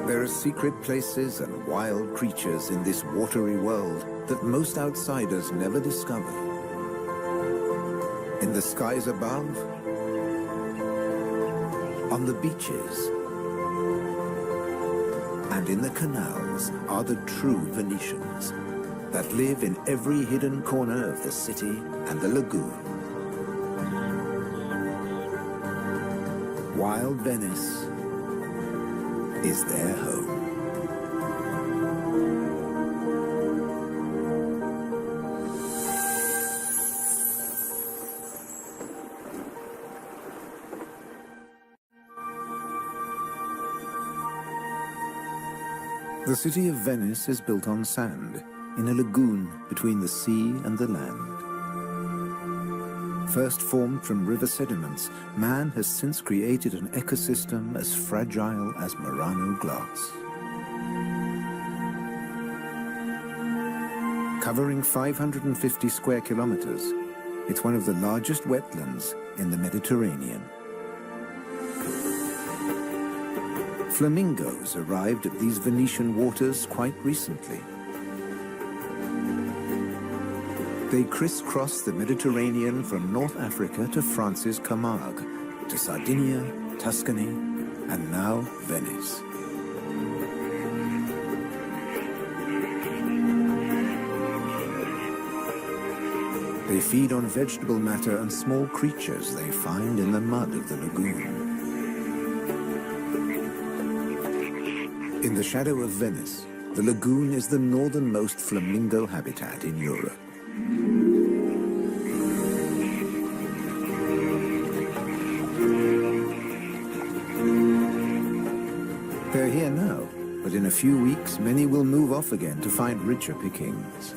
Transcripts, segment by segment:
There are secret places and wild creatures in this watery world that most outsiders never discover. In the skies above, on the beaches, and in the canals are the true Venetians that live in every hidden corner of the city and the lagoon. Wild Venice is their home. The city of Venice is built on sand, in a lagoon between the sea and the land. First formed from river sediments, man has since created an ecosystem as fragile as Murano glass. Covering 550 square kilometers, it's one of the largest wetlands in the Mediterranean. Flamingos arrived at these Venetian waters quite recently. They crisscross the Mediterranean from North Africa to France's Camargue, to Sardinia, Tuscany, and now Venice. They feed on vegetable matter and small creatures they find in the mud of the lagoon. In the shadow of Venice, the lagoon is the northernmost flamingo habitat in Europe. They're here now, but in a few weeks, many will move off again to find richer pickings.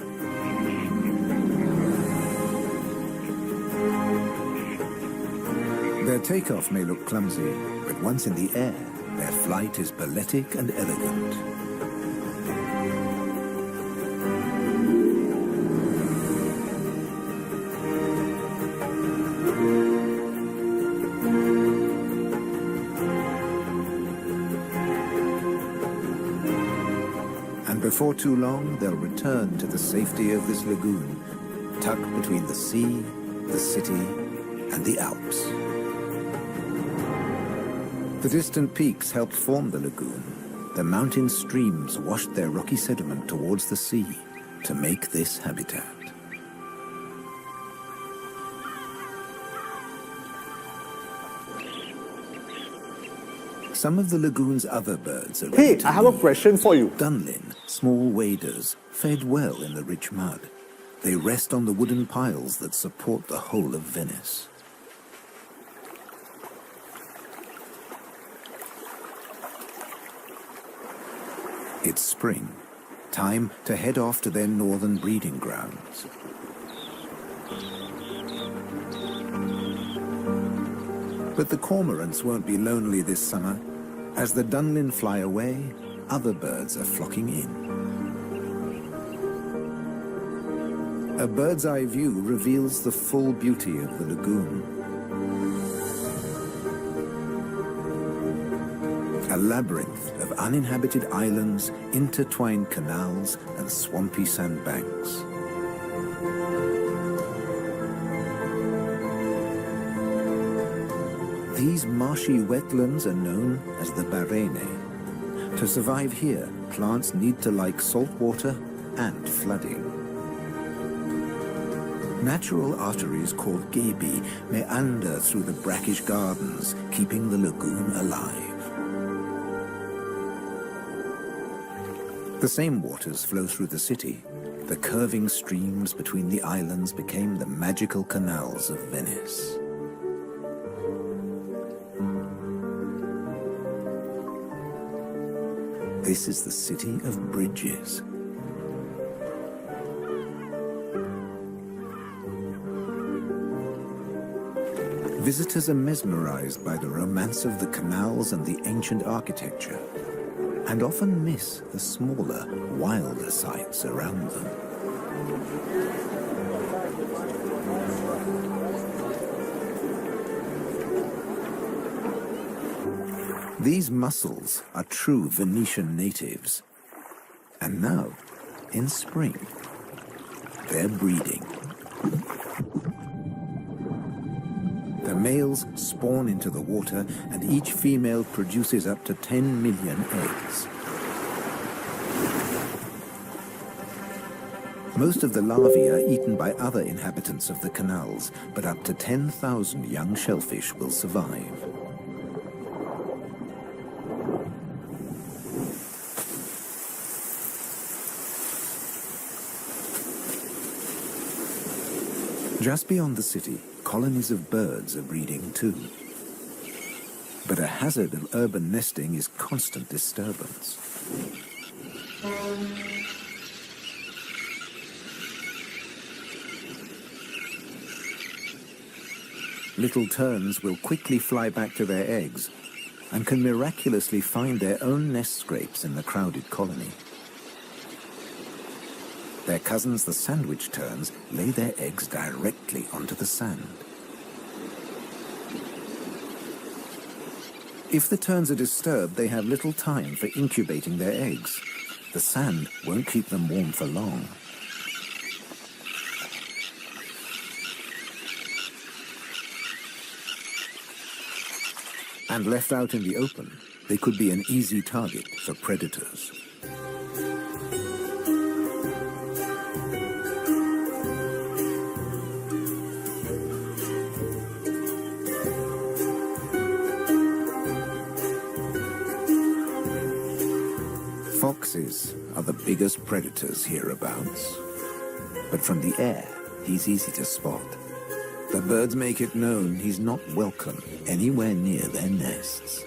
Their takeoff may look clumsy, but once in the air, their flight is balletic and elegant. And before too long, they'll return to the safety of this lagoon, tucked between the sea, the city, and the Alps. The distant peaks helped form the lagoon. The mountain streams washed their rocky sediment towards the sea to make this habitat. Some of the lagoon's other birds are Hey, I have a question for you. Dunlin, small waders, fed well in the rich mud. They rest on the wooden piles that support the whole of Venice. It's spring, time to head off to their northern breeding grounds. But the cormorants won't be lonely this summer. As the Dunlin fly away, other birds are flocking in. A bird's eye view reveals the full beauty of the lagoon. A labyrinth of uninhabited islands, intertwined canals, and swampy sandbanks. These marshy wetlands are known as the Barene. To survive here, plants need to like salt water and flooding. Natural arteries called gabi meander through the brackish gardens, keeping the lagoon alive. The same waters flow through the city. The curving streams between the islands became the magical canals of Venice. This is the city of bridges. Visitors are mesmerized by the romance of the canals and the ancient architecture, and often miss the smaller, wilder sights around them. These mussels are true Venetian natives. And now, in spring, they're breeding. The males spawn into the water, and each female produces up to 10 million eggs. Most of the larvae are eaten by other inhabitants of the canals, but up to 10,000 young shellfish will survive. Just beyond the city, colonies of birds are breeding too. But a hazard of urban nesting is constant disturbance. Little terns will quickly fly back to their eggs and can miraculously find their own nest scrapes in the crowded colony. Their cousins, the sandwich terns, lay their eggs directly onto the sand. If the terns are disturbed, they have little time for incubating their eggs. The sand won't keep them warm for long. And left out in the open, they could be an easy target for predators. Foxes are the biggest predators hereabouts. But from the air, he's easy to spot. The birds make it known he's not welcome anywhere near their nests.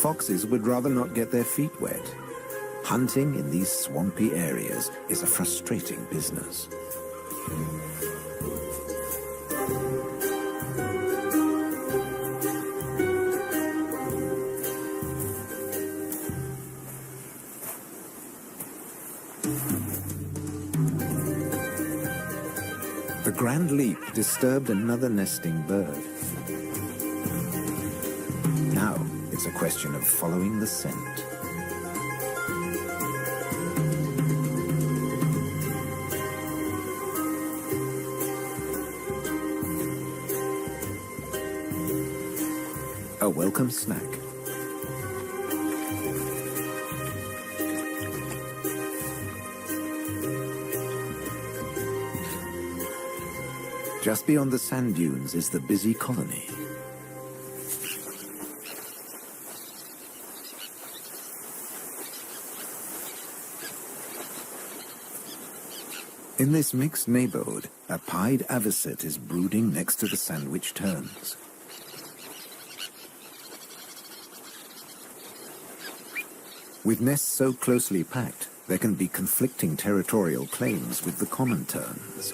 Foxes would rather not get their feet wet. Hunting in these swampy areas is a frustrating business. The grand leap disturbed another nesting bird. Now it's a question of following the scent. A welcome snack. Just beyond the sand dunes is the busy colony. In this mixed neighborhood, a pied avocet is brooding next to the sandwich terns. With nests so closely packed, there can be conflicting territorial claims with the common terns.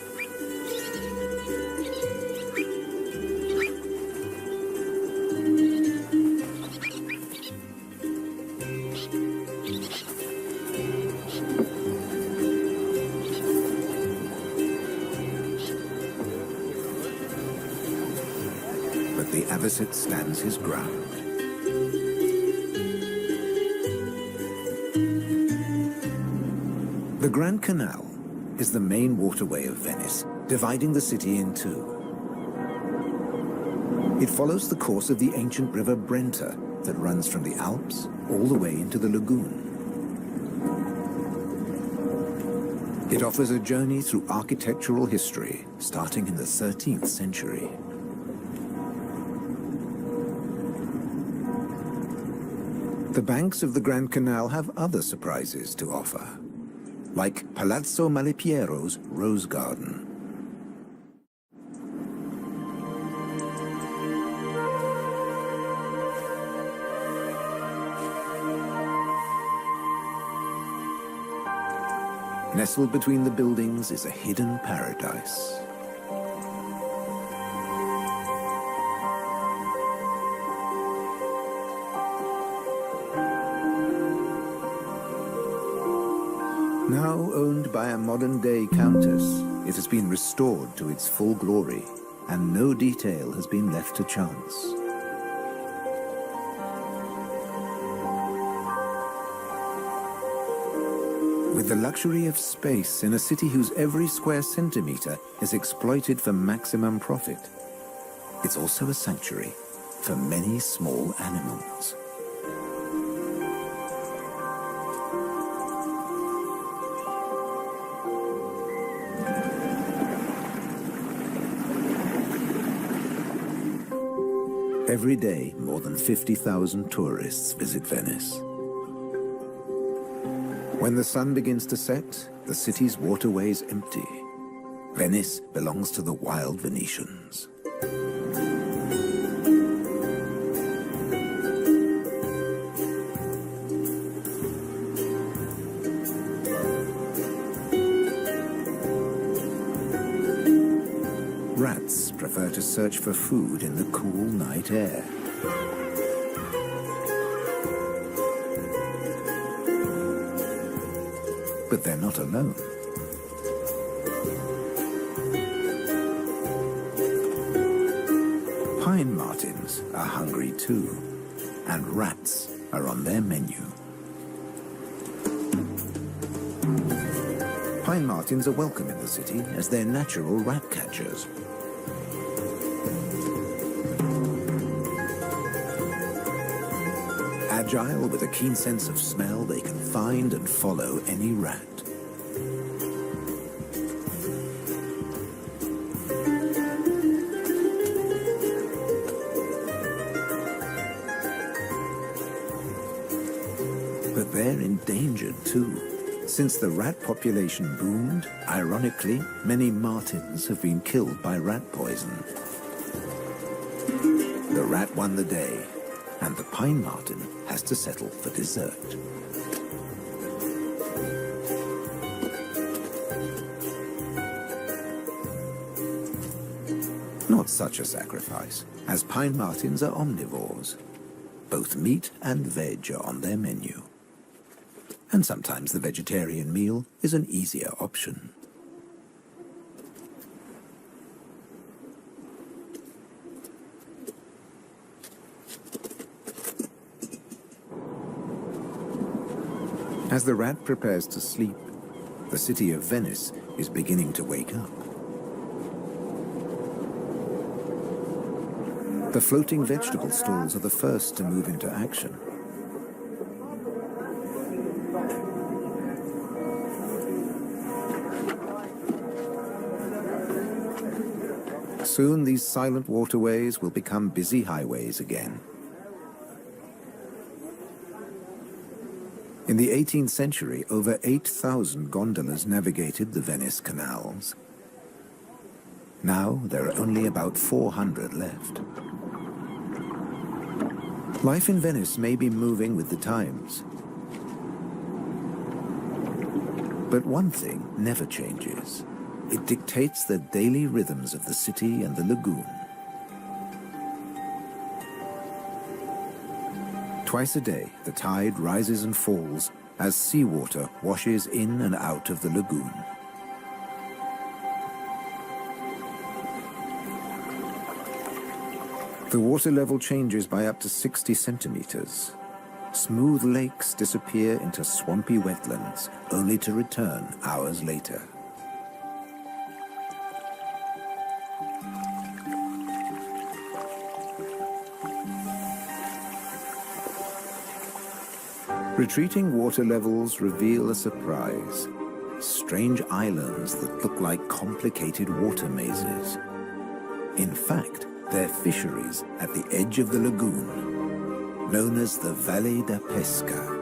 But the avocet stands his ground. The Grand Canal is the main waterway of Venice, dividing the city in two. It follows the course of the ancient river Brenta that runs from the Alps all the way into the lagoon. It offers a journey through architectural history, starting in the 13th century. The banks of the Grand Canal have other surprises to offer, like Palazzo Malipiero's Rose Garden. Nestled between the buildings is a hidden paradise. Now owned by a modern-day countess, it has been restored to its full glory, and no detail has been left to chance. With the luxury of space in a city whose every square centimeter is exploited for maximum profit, it's also a sanctuary for many small animals. Every day, more than 50,000 tourists visit Venice. When the sun begins to set, the city's waterways empty. Venice belongs to the wild Venetians. Rats prefer to search for food in the cool night air. But they're not alone. Pine martins are hungry too, and rats are on their menu. Pine martins are welcome in the city as they're natural rat catchers. Agile, with a keen sense of smell, they can find and follow any rat. But they're endangered too. Since the rat population boomed, ironically, many martins have been killed by rat poison. The rat won the day, and the pine marten has to settle for dessert. Not such a sacrifice, as pine martens are omnivores. Both meat and veg are on their menu. And sometimes the vegetarian meal is an easier option. As the rat prepares to sleep, the city of Venice is beginning to wake up. The floating vegetable stalls are the first to move into action. Soon these silent waterways will become busy highways again. In the 18th century, over 8,000 gondolas navigated the Venice canals. Now, there are only about 400 left. Life in Venice may be moving with the times. But one thing never changes. It dictates the daily rhythms of the city and the lagoon. Twice a day, the tide rises and falls as seawater washes in and out of the lagoon. The water level changes by up to 60 centimeters. Smooth lakes disappear into swampy wetlands, only to return hours later. Retreating water levels reveal a surprise. Strange islands that look like complicated water mazes. In fact, they're fisheries at the edge of the lagoon, known as the Valle da Pesca.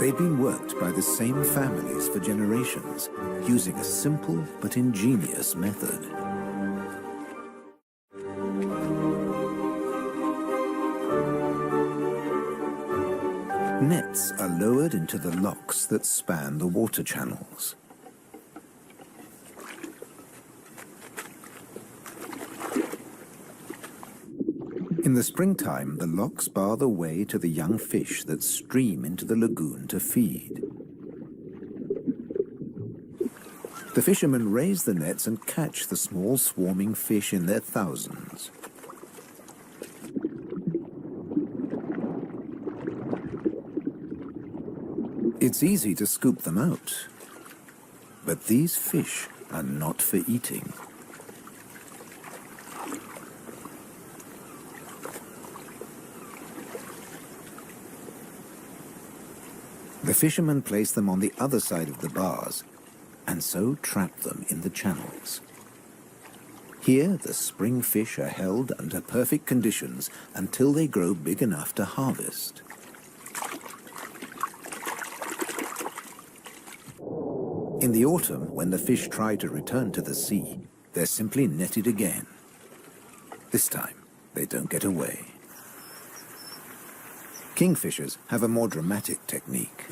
They've been worked by the same families for generations, using a simple but ingenious method. Nets are lowered into the locks that span the water channels. In the springtime, the locks bar the way to the young fish that stream into the lagoon to feed. The fishermen raise the nets and catch the small swarming fish in their thousands. It's easy to scoop them out, but these fish are not for eating. The fishermen place them on the other side of the bars and so trap them in the channels. Here, the spring fish are held under perfect conditions until they grow big enough to harvest. In the autumn, when the fish try to return to the sea, they're simply netted again. This time, they don't get away. Kingfishers have a more dramatic technique.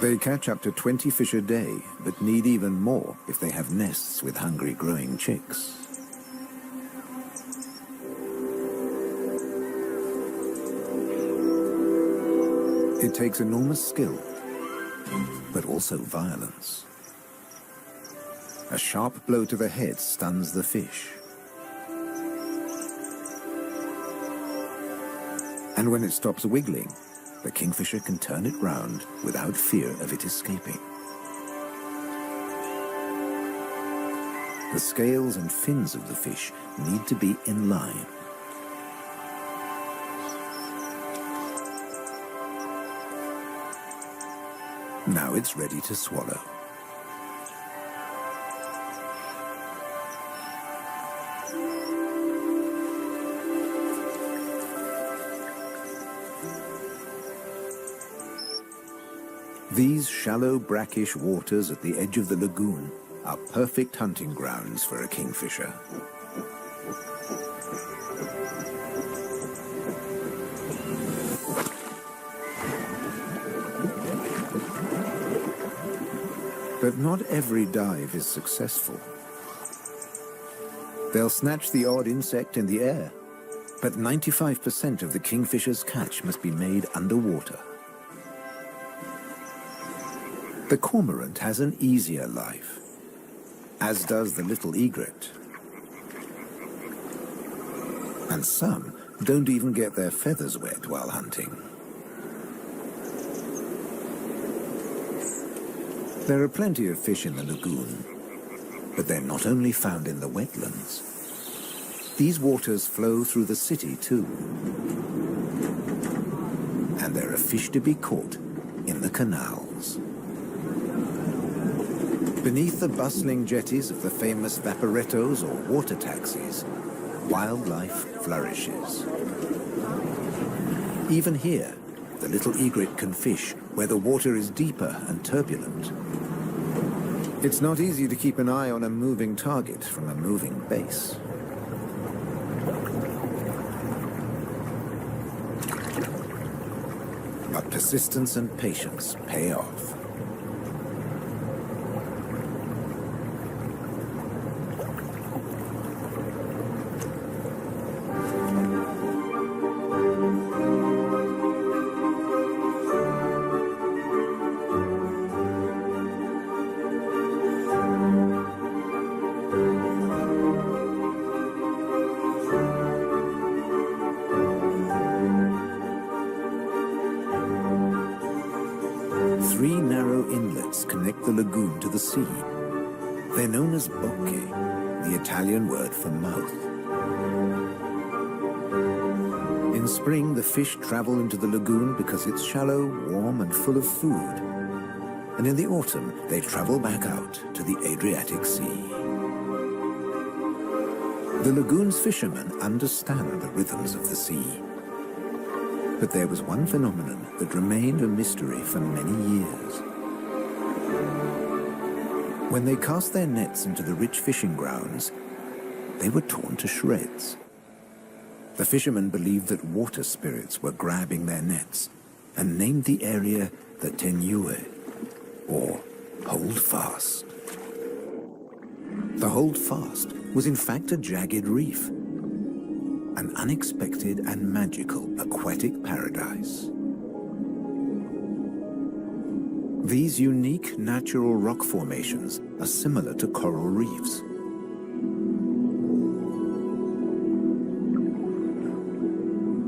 They catch up to 20 fish a day, but need even more if they have nests with hungry growing chicks. It takes enormous skill, but also violence. A sharp blow to the head stuns the fish. And when it stops wiggling, the kingfisher can turn it round without fear of it escaping. The scales and fins of the fish need to be in line. Now it's ready to swallow. These shallow, brackish waters at the edge of the lagoon are perfect hunting grounds for a kingfisher. But not every dive is successful. They'll snatch the odd insect in the air, but 95% of the kingfisher's catch must be made underwater. The cormorant has an easier life, as does the little egret. And some don't even get their feathers wet while hunting. There are plenty of fish in the lagoon, but they're not only found in the wetlands. These waters flow through the city too. And there are fish to be caught in the canals. Beneath the bustling jetties of the famous vaporettos or water taxis, wildlife flourishes. Even here, the little egret can fish where the water is deeper and turbulent. It's not easy to keep an eye on a moving target from a moving base. But persistence and patience pay off. Three narrow inlets connect the lagoon to the sea. They're known as bocche, the Italian word for mouth. In spring, the fish travel into the lagoon because it's shallow, warm, and full of food. And in the autumn, they travel back out to the Adriatic Sea. The lagoon's fishermen understand the rhythms of the sea. But there was one phenomenon that remained a mystery for many years. When they cast their nets into the rich fishing grounds, they were torn to shreds. The fishermen believed that water spirits were grabbing their nets and named the area the Tenue, or Hold Fast. The Hold Fast was in fact a jagged reef, an unexpected and magical aquatic paradise. These unique natural rock formations are similar to coral reefs.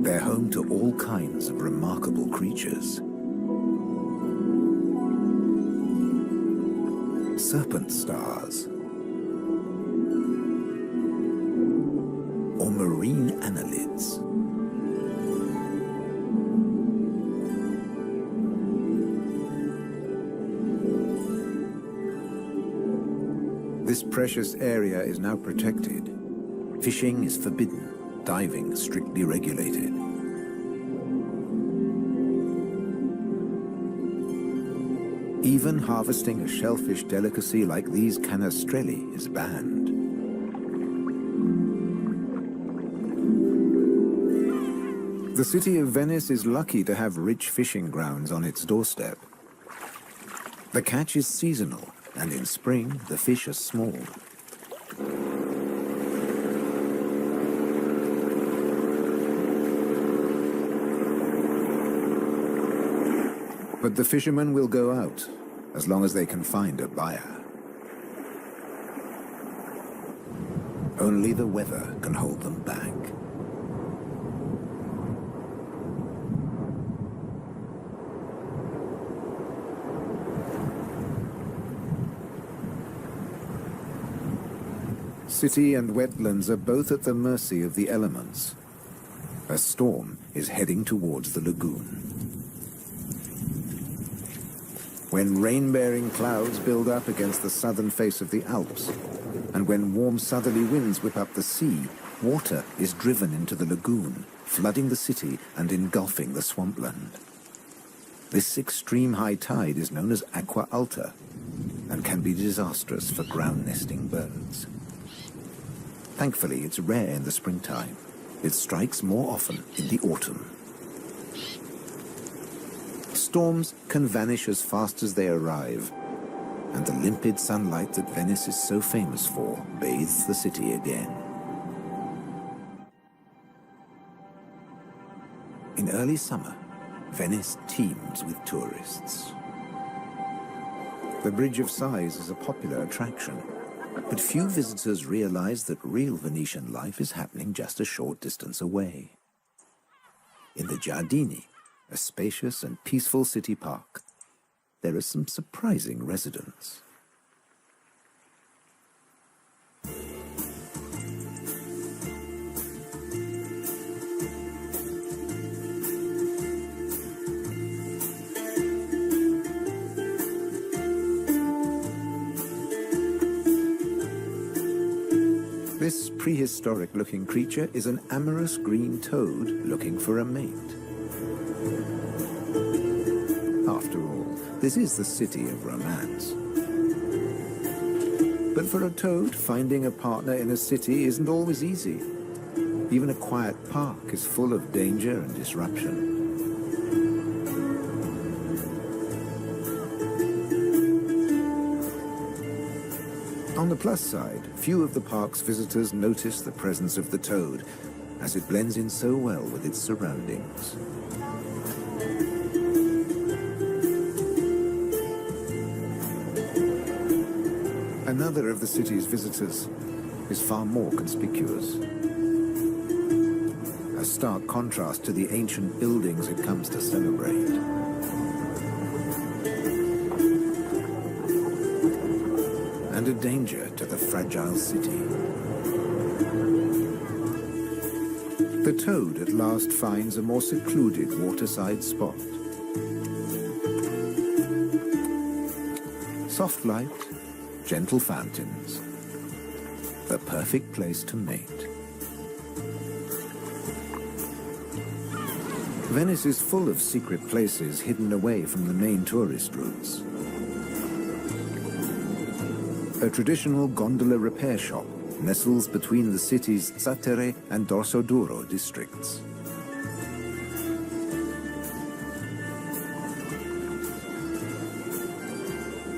They're home to all kinds of remarkable creatures. Serpent stars, or marine annelids. This precious area is now protected. Fishing is forbidden, diving strictly regulated. Even harvesting a shellfish delicacy like these canestrelli is banned. The city of Venice is lucky to have rich fishing grounds on its doorstep. The catch is seasonal, and in spring the fish are small. But the fishermen will go out, as long as they can find a buyer. Only the weather can hold them back. City and wetlands are both at the mercy of the elements. A storm is heading towards the lagoon. When rain-bearing clouds build up against the southern face of the Alps, and when warm southerly winds whip up the sea, water is driven into the lagoon, flooding the city and engulfing the swampland. This extreme high tide is known as aqua alta, and can be disastrous for ground-nesting birds. Thankfully, it's rare in the springtime. It strikes more often in the autumn. Storms can vanish as fast as they arrive, and the limpid sunlight that Venice is so famous for bathes the city again. In early summer, Venice teems with tourists. The Bridge of Sighs is a popular attraction, but few visitors realize that real Venetian life is happening just a short distance away. In the Giardini, a spacious and peaceful city park, there are some surprising residents. This prehistoric-looking creature is an amorous green toad looking for a mate. After all, this is the city of romance. But for a toad, finding a partner in a city isn't always easy. Even a quiet park is full of danger and disruption. On the plus side, few of the park's visitors notice the presence of the toad, as it blends in so well with its surroundings. Another of the city's visitors is far more conspicuous. A stark contrast to the ancient buildings it comes to celebrate. And a danger to the fragile city. The toad at last finds a more secluded waterside spot. Soft light, gentle fountains, the perfect place to mate. Venice is full of secret places hidden away from the main tourist routes. A traditional gondola repair shop nestles between the city's Zattere and Dorsoduro districts.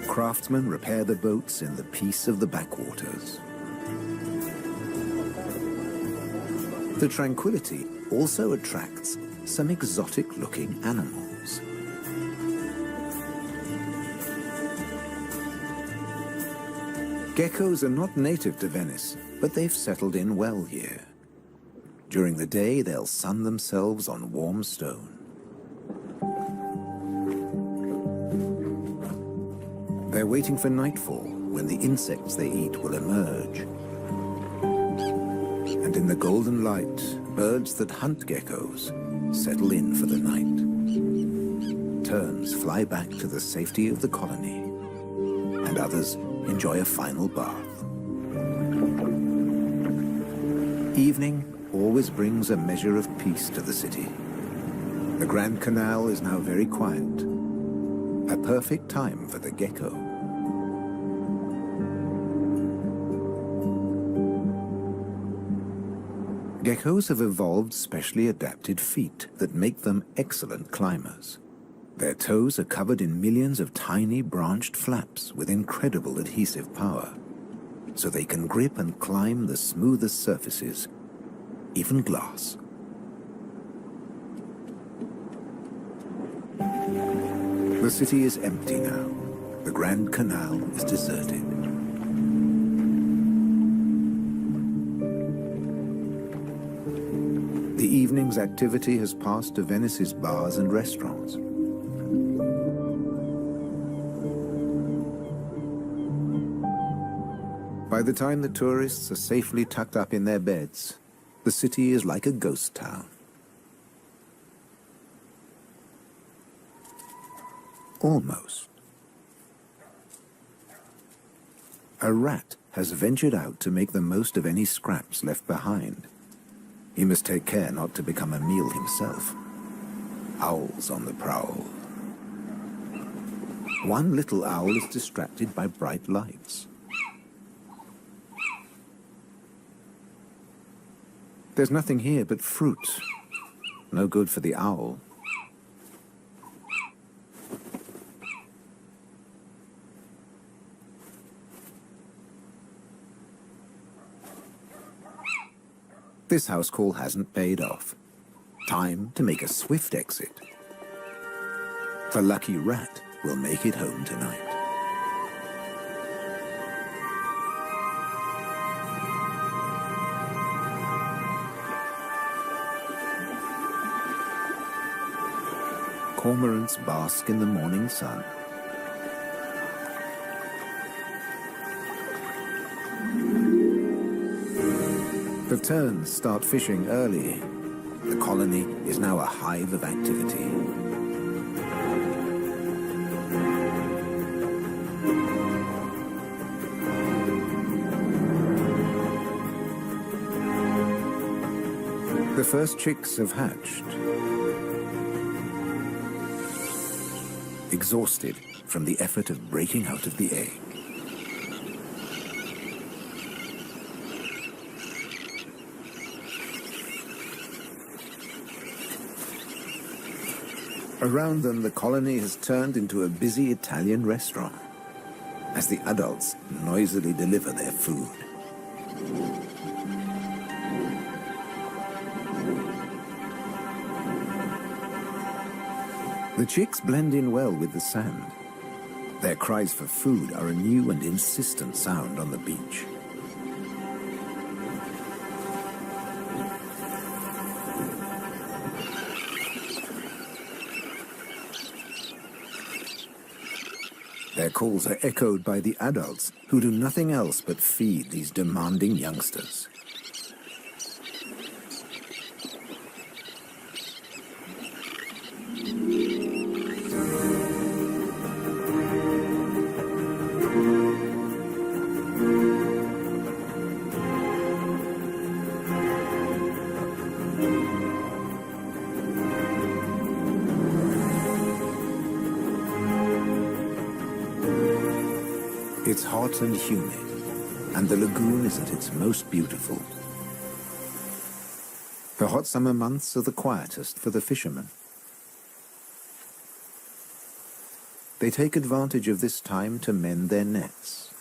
Craftsmen repair the boats in the peace of the backwaters. The tranquility also attracts some exotic-looking animals. Geckos are not native to Venice, but they've settled in well here. During the day, they'll sun themselves on warm stone. They're waiting for nightfall, when the insects they eat will emerge. And in the golden light, birds that hunt geckos settle in for the night. Terns fly back to the safety of the colony, and others enjoy a final bath. Evening always brings a measure of peace to the city. The Grand Canal is now very quiet, a perfect time for the gecko. Geckos have evolved specially adapted feet that make them excellent climbers. Their toes are covered in millions of tiny branched flaps with incredible adhesive power, so they can grip and climb the smoothest surfaces, even glass. The city is empty now. The Grand Canal is deserted. The evening's activity has passed to Venice's bars and restaurants. By the time the tourists are safely tucked up in their beds, the city is like a ghost town. Almost. A rat has ventured out to make the most of any scraps left behind. He must take care not to become a meal himself. Owls on the prowl. One little owl is distracted by bright lights. There's nothing here but fruit. No good for the owl. This house call hasn't paid off. Time to make a swift exit. The lucky rat will make it home tonight. Cormorants bask in the morning sun. The terns start fishing early. The colony is now a hive of activity. The first chicks have hatched. Exhausted from the effort of breaking out of the egg. Around them, the colony has turned into a busy Italian restaurant as the adults noisily deliver their food. The chicks blend in well with the sand. Their cries for food are a new and insistent sound on the beach. Their calls are echoed by the adults, who do nothing else but feed these demanding youngsters. It's hot and humid, and the lagoon is at its most beautiful. The hot summer months are the quietest for the fishermen. They take advantage of this time to mend their nets.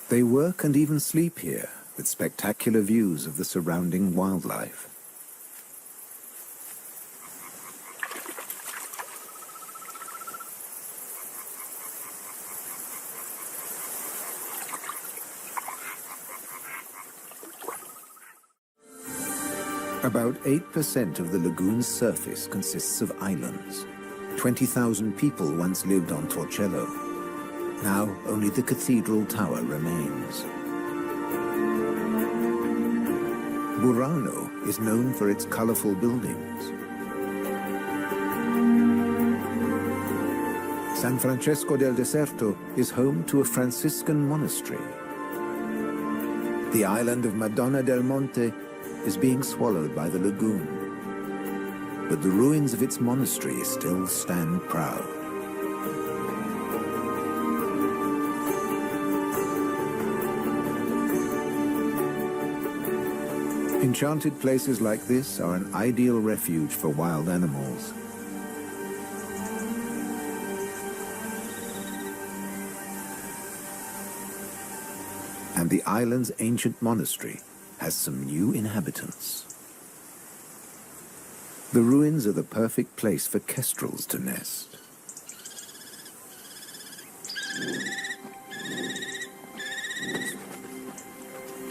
They work and even sleep here, with spectacular views of the surrounding wildlife. About 8% of the lagoon's surface consists of islands. 20,000 people once lived on Torcello. Now only the cathedral tower remains. Burano is known for its colorful buildings. San Francesco del Deserto is home to a Franciscan monastery. The island of Madonna del Monte is being swallowed by the lagoon, but the ruins of its monastery still stand proud. Enchanted places like this are an ideal refuge for wild animals. And the island's ancient monastery has some new inhabitants. The ruins are the perfect place for kestrels to nest.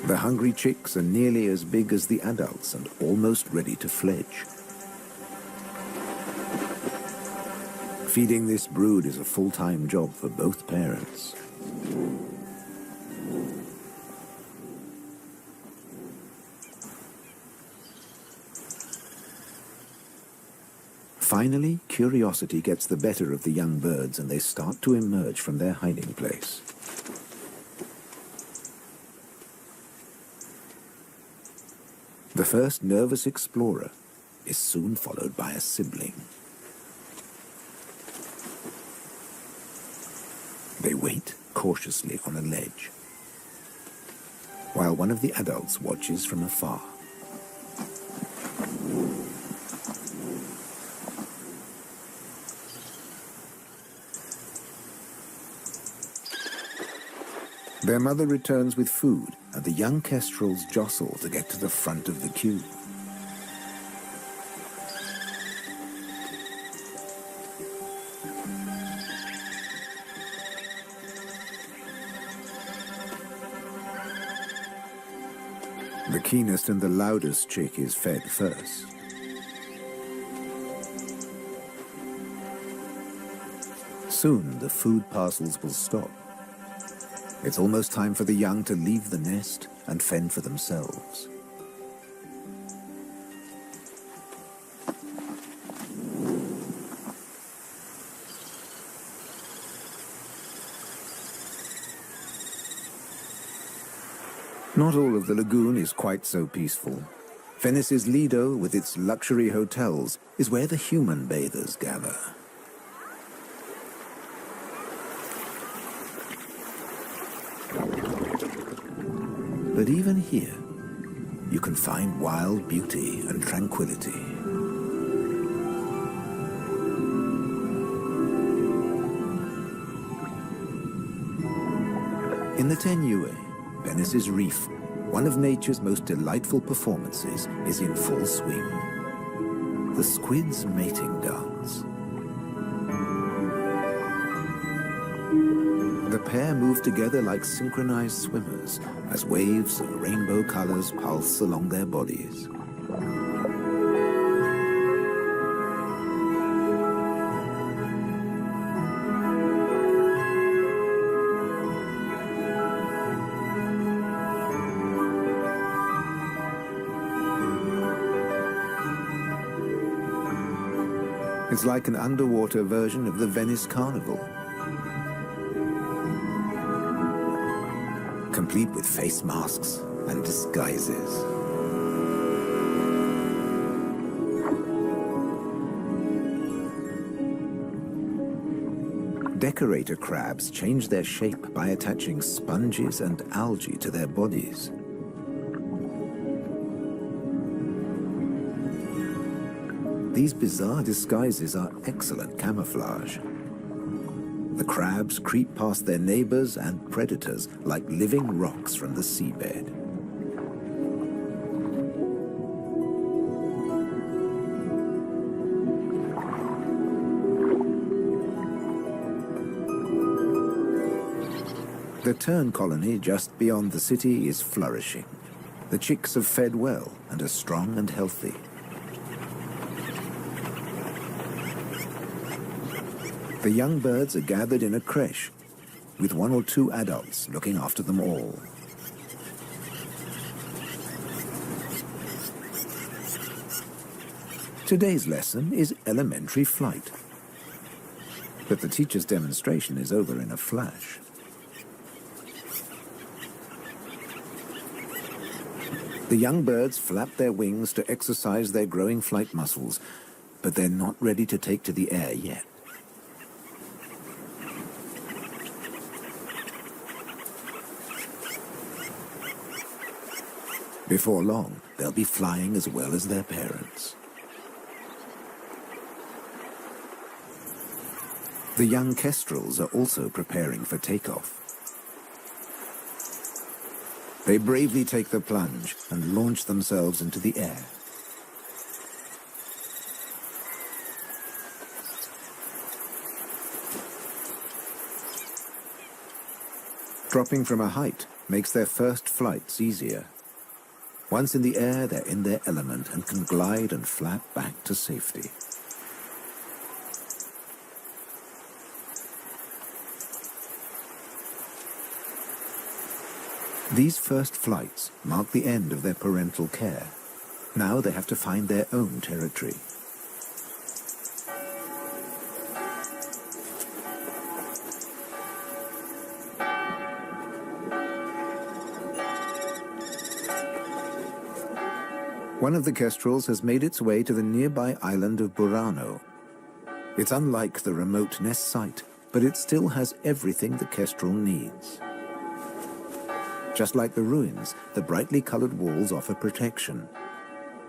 The hungry chicks are nearly as big as the adults and almost ready to fledge. Feeding this brood is a full-time job for both parents. Finally, curiosity gets the better of the young birds and they start to emerge from their hiding place. The first nervous explorer is soon followed by a sibling. They wait cautiously on a ledge, while one of the adults watches from afar. Their mother returns with food, and the young kestrels jostle to get to the front of the queue. The keenest and the loudest chick is fed first. Soon the food parcels will stop. It's almost time for the young to leave the nest and fend for themselves. Not all of the lagoon is quite so peaceful. Venice's Lido, with its luxury hotels, is where the human bathers gather. But even here, you can find wild beauty and tranquility. In the Tenue, Venice's reef, one of nature's most delightful performances is in full swing. The squid's mating dance. The pair move together like synchronized swimmers as waves of rainbow colors pulse along their bodies. It's like an underwater version of the Venice Carnival, complete with face masks and disguises. Decorator crabs change their shape by attaching sponges and algae to their bodies. These bizarre disguises are excellent camouflage. The crabs creep past their neighbors and predators like living rocks from the seabed. The tern colony just beyond the city is flourishing. The chicks have fed well and are strong and healthy. The young birds are gathered in a creche, with 1 or 2 adults looking after them all. Today's lesson is elementary flight. But the teacher's demonstration is over in a flash. The young birds flap their wings to exercise their growing flight muscles, but they're not ready to take to the air yet. Before long, they'll be flying as well as their parents. The young kestrels are also preparing for takeoff. They bravely take the plunge and launch themselves into the air. Dropping from a height makes their first flights easier. Once in the air, they're in their element and can glide and flap back to safety. These first flights mark the end of their parental care. Now they have to find their own territory. One of the kestrels has made its way to the nearby island of Burano. It's unlike the remote nest site, but it still has everything the kestrel needs. Just like the ruins, the brightly colored walls offer protection.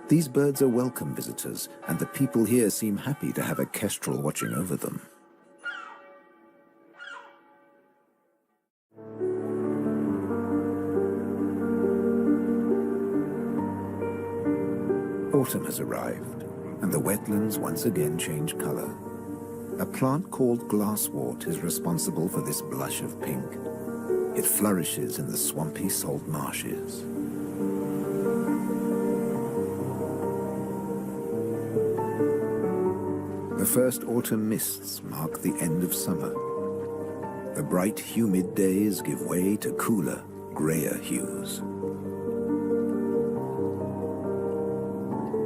These birds are welcome visitors, and the people here seem happy to have a kestrel watching over them. Autumn has arrived, and the wetlands once again change color. A plant called glasswort is responsible for this blush of pink. It flourishes in the swampy salt marshes. The first autumn mists mark the end of summer. The bright, humid days give way to cooler, grayer hues.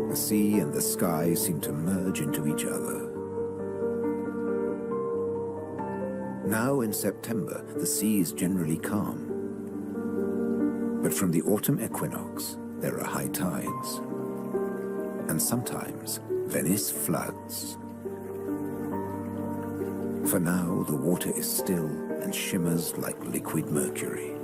The sea and the sky seem to merge into each other. Now in September, the sea is generally calm. But from the autumn equinox, there are high tides. And sometimes, Venice floods. For now, the water is still and shimmers like liquid mercury.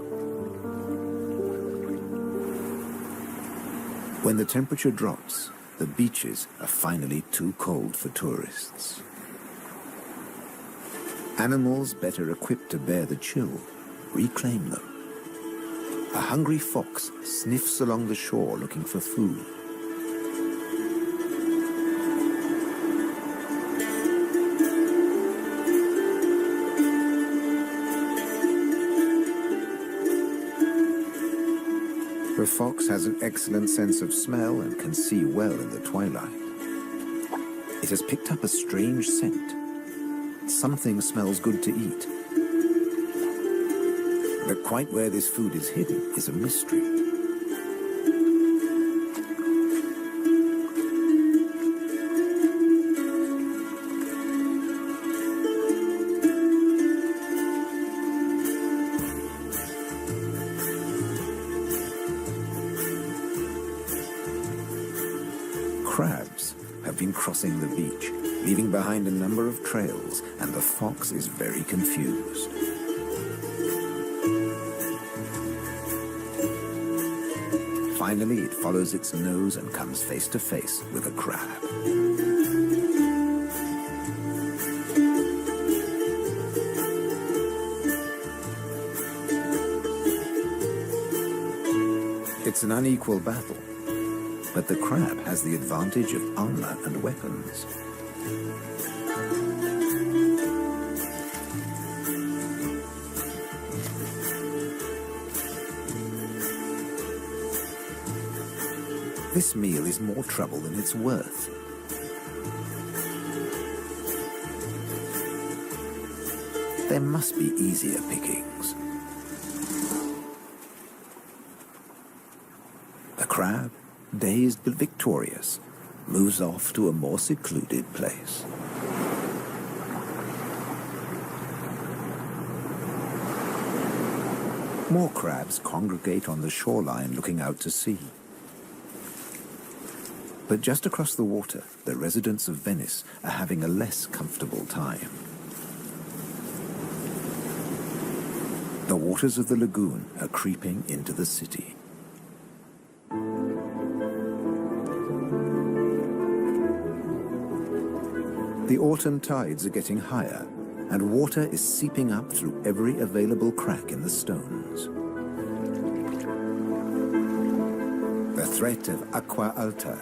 When the temperature drops, the beaches are finally too cold for tourists. Animals better equipped to bear the chill reclaim them. A hungry fox sniffs along the shore looking for food. The fox has an excellent sense of smell and can see well in the twilight. It has picked up a strange scent. Something smells good to eat. But quite where this food is hidden is a mystery. Crabs have been crossing the beach. leaving behind a number of trails, and the fox is very confused. Finally, it follows its nose and comes face to face with a crab. It's an unequal battle, but the crab has the advantage of armor and weapons. This meal is more trouble than it's worth. There must be easier pickings. The crab, dazed but victorious, moves off to a more secluded place. More crabs congregate on the shoreline looking out to sea. But just across the water, the residents of Venice are having a less comfortable time. The waters of the lagoon are creeping into the city. The autumn tides are getting higher, and water is seeping up through every available crack in the stones. The threat of acqua alta,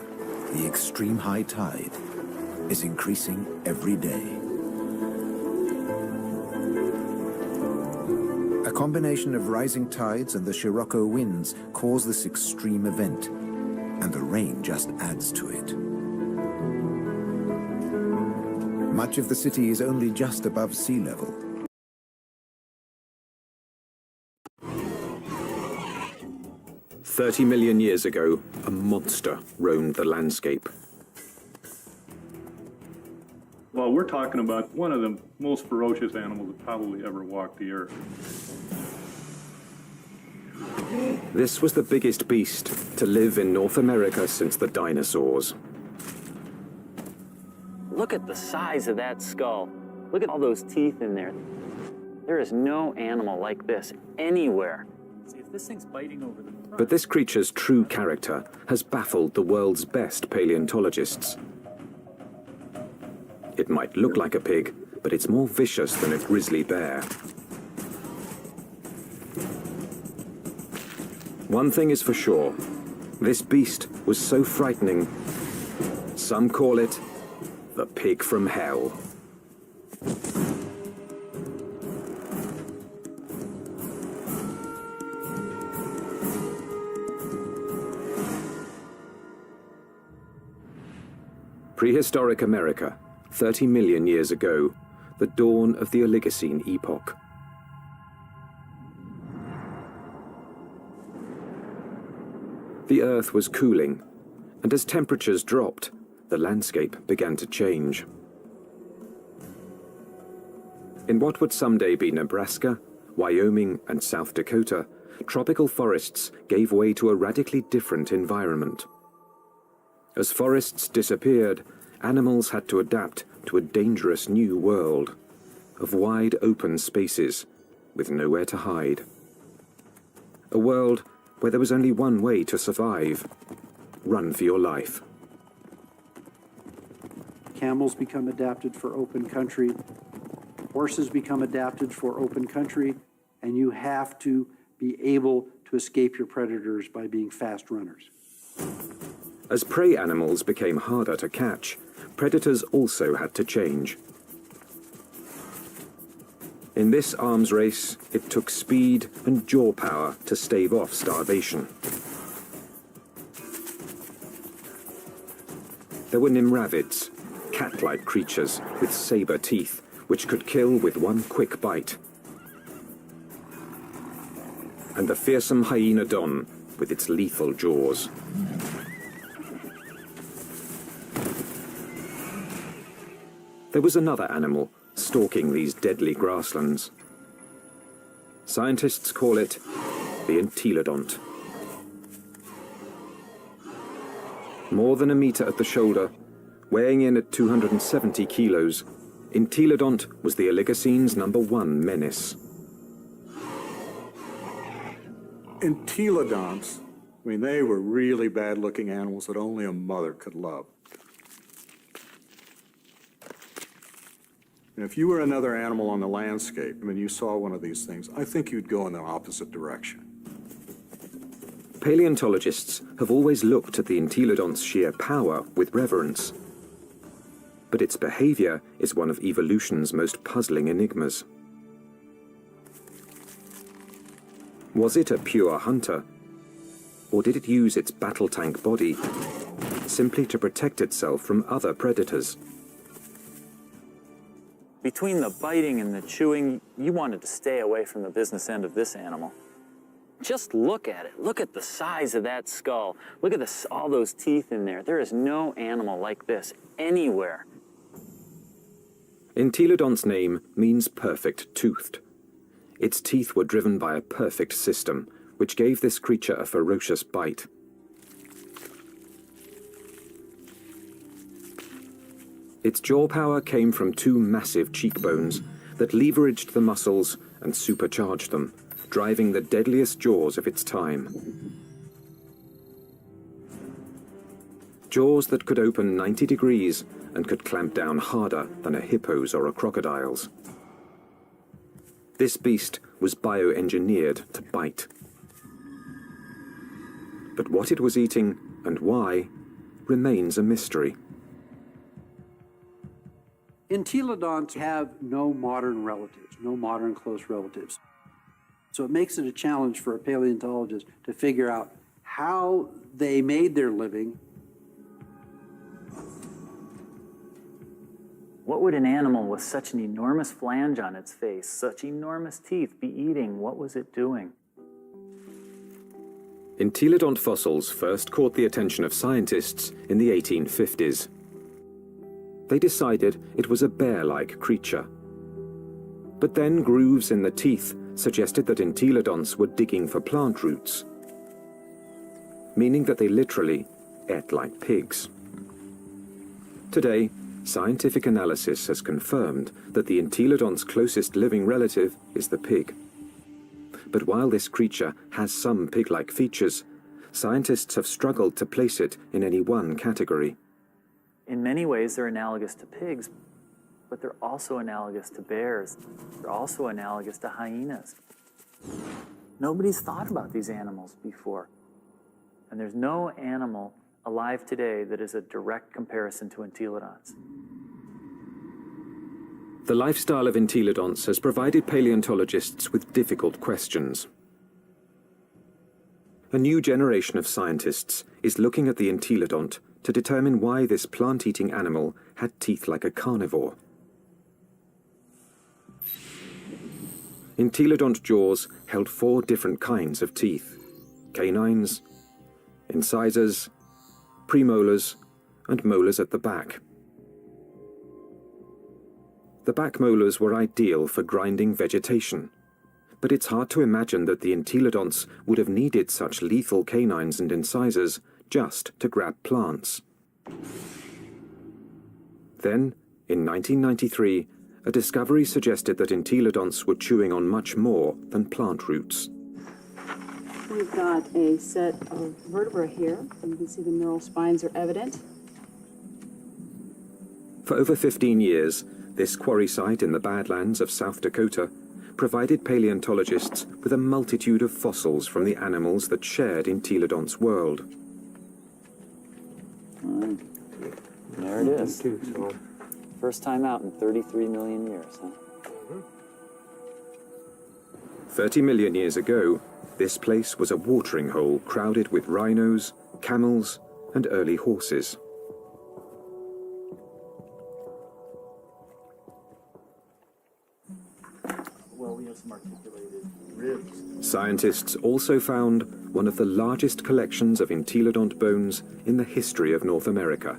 the extreme high tide, is increasing every day. A combination of rising tides and the Scirocco winds cause this extreme event, and the rain just adds to it. Much of the city is only just above sea level. "30 million years ago, a monster roamed the landscape. Well, we're talking about one of the most ferocious animals that probably ever walked the earth. This was the biggest beast to live in North America since the dinosaurs. Look at the size of that skull. Look at all those teeth in there. There is no animal like this anywhere. See, if this thing's biting over the front. But this creature's true character has baffled the world's best paleontologists. It might look like a pig, but it's more vicious than a grizzly bear. One thing is for sure, this beast was so frightening, some call it the pig from hell. Prehistoric America, 30 million years ago, the dawn of the Oligocene epoch. The Earth was cooling, and as temperatures dropped, the landscape began to change. In what would someday be Nebraska, Wyoming, and South Dakota, tropical forests gave way to a radically different environment. As forests disappeared, animals had to adapt to a dangerous new world of wide open spaces with nowhere to hide. A world where there was only one way to survive: run for your life. Camels become adapted for open country. Horses become adapted for open country, and you have to be able to escape your predators by being fast runners. As prey animals became harder to catch, predators also had to change. In this arms race, it took speed and jaw power to stave off starvation. There were nimravids, cat-like creatures with saber teeth, which could kill with one quick bite. And the fearsome hyenodon with its lethal jaws. There was another animal stalking these deadly grasslands. Scientists call it the entelodont. More than a meter at the shoulder, Weighing in at 270 kilos, Entelodont was the Oligocene's #1 menace. Entelodonts, I mean, they were really bad-looking animals that only a mother could love. And if you were another animal on the landscape, and you saw one of these things, I think you'd go in the opposite direction. Paleontologists have always looked at the Entelodont's sheer power with reverence. But its behavior is one of evolution's most puzzling enigmas. Was it a pure hunter? Or did it use its battle tank body simply to protect itself from other predators? Between the biting and the chewing, you wanted to stay away from the business end of this animal. Just look at it. Look at the size of that skull. Look at this, all those teeth in there. There is no animal like this anywhere. Entelodont's name means perfect toothed. Its teeth were driven by a perfect system, which gave this creature a ferocious bite. Its jaw power came from 2 massive cheekbones that leveraged the muscles and supercharged them, driving the deadliest jaws of its time. Jaws that could open 90 degrees and could clamp down harder than a hippo's or a crocodile's. This beast was bioengineered to bite. But what it was eating and why remains a mystery. Entelodonts have no modern relatives, no modern close relatives. So it makes it a challenge for a paleontologist to figure out how they made their living. What would an animal with such an enormous flange on its face, such enormous teeth, be eating? What was it doing? Entelodont fossils first caught the attention of scientists in the 1850s. They decided it was a bear-like creature. But then grooves in the teeth suggested that entelodonts were digging for plant roots, meaning that they literally ate like pigs. Today, scientific analysis has confirmed that the entelodont's closest living relative is the pig. But while this creature has some pig-like features, scientists have struggled to place it in any one category. In many ways, they're analogous to pigs, but they're also analogous to bears. They're also analogous to hyenas. Nobody's thought about these animals before. And there's no animal alive today that is a direct comparison to entelodonts. The lifestyle of entelodonts has provided paleontologists with difficult questions. A new generation of scientists is looking at the entelodont to determine why this plant-eating animal had teeth like a carnivore. Entelodont jaws held 4 different kinds of teeth: canines, incisors, premolars, and molars at the back. The back molars were ideal for grinding vegetation, but it's hard to imagine that the entelodonts would have needed such lethal canines and incisors just to grab plants. Then, in 1993, a discovery suggested that entelodonts were chewing on much more than plant roots. We've got a set of vertebrae here. You can see the neural spines are evident. For over 15 years, this quarry site in the Badlands of South Dakota provided paleontologists with a multitude of fossils from the animals that shared Entelodont's world. There it is. First time out in 33 million years, huh? 30 million years ago, this place was a watering hole crowded with rhinos, camels, and early horses. Well, we have some articulated ribs. Scientists also found one of the largest collections of entelodont bones in the history of North America.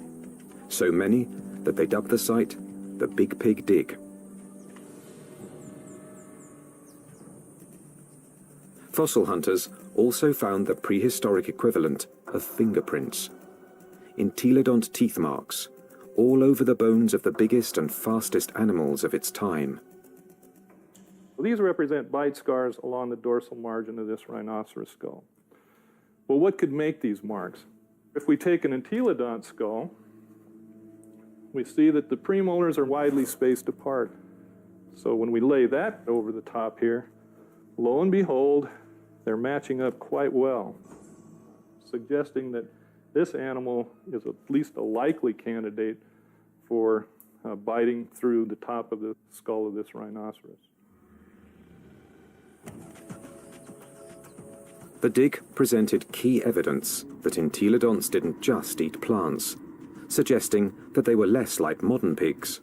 So many that they dubbed the site the Big Pig Dig. Fossil hunters also found the prehistoric equivalent of fingerprints, entelodont teeth marks, all over the bones of the biggest and fastest animals of its time. Well, these represent bite scars along the dorsal margin of this rhinoceros skull. Well, what could make these marks? If we take an entelodont skull, we see that the premolars are widely spaced apart. So when we lay that over the top here, lo and behold, they're matching up quite well, suggesting that this animal is at least a likely candidate for biting through the top of the skull of this rhinoceros. The dig presented key evidence that entelodonts didn't just eat plants, suggesting that they were less like modern pigs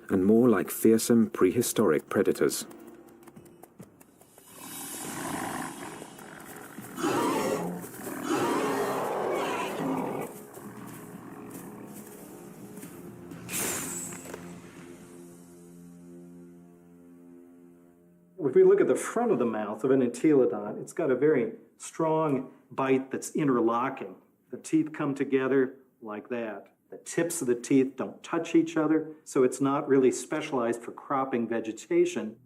and more like fearsome prehistoric predators. If we look at the front of the mouth of an entelodon, it's got a very strong bite that's interlocking. The teeth come together like that. The tips of the teeth don't touch each other, so it's not really specialized for cropping vegetation.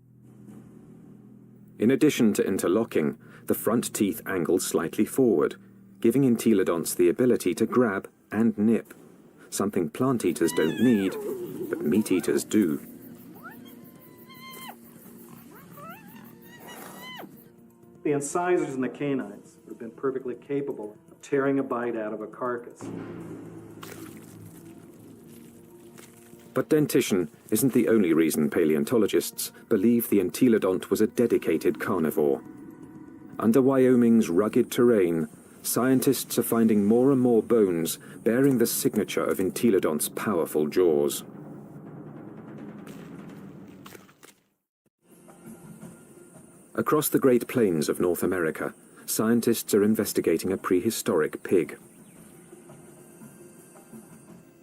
In addition to interlocking, the front teeth angle slightly forward, giving entelodonts the ability to grab and nip, something plant eaters don't need, but meat eaters do. The incisors in the canines have been perfectly capable of tearing a bite out of a carcass. But dentition isn't the only reason paleontologists believe the entelodont was a dedicated carnivore. Under Wyoming's rugged terrain, scientists are finding more and more bones bearing the signature of entelodont's powerful jaws. Across the Great Plains of North America, scientists are investigating a prehistoric pig.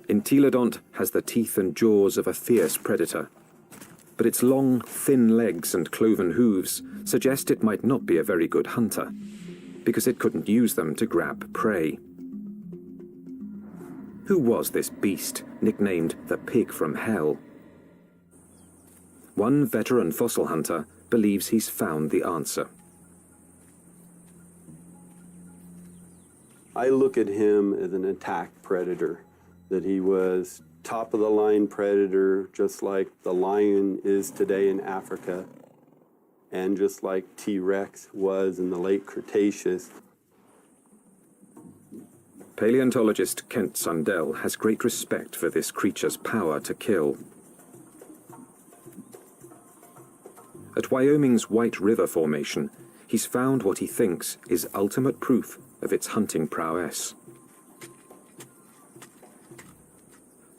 Entelodont has the teeth and jaws of a fierce predator, but its long, thin legs and cloven hooves suggest it might not be a very good hunter, because it couldn't use them to grab prey. Who was this beast, nicknamed the Pig from Hell? One veteran fossil hunter believes he's found the answer. I look at him as an attack predator, that he was top-of-the-line predator, just like the lion is today in Africa, and just like T-Rex was in the late Cretaceous. Paleontologist Kent Sundell has great respect for this creature's power to kill. At Wyoming's White River Formation, he's found what he thinks is ultimate proof of its hunting prowess.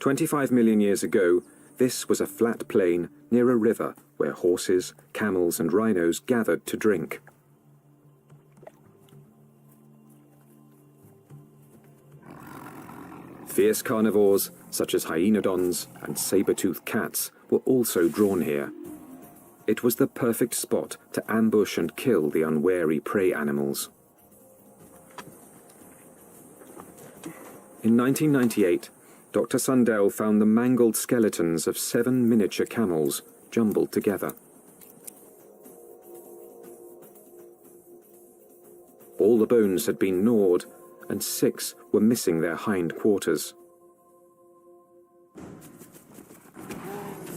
25 million years ago, this was a flat plain near a river where horses, camels, and rhinos gathered to drink. Fierce carnivores, such as hyenodons and saber-toothed cats, were also drawn here. It was the perfect spot to ambush and kill the unwary prey animals. In 1998, Dr. Sundell found the mangled skeletons of 7 miniature camels jumbled together. All the bones had been gnawed, and 6 were missing their hind quarters.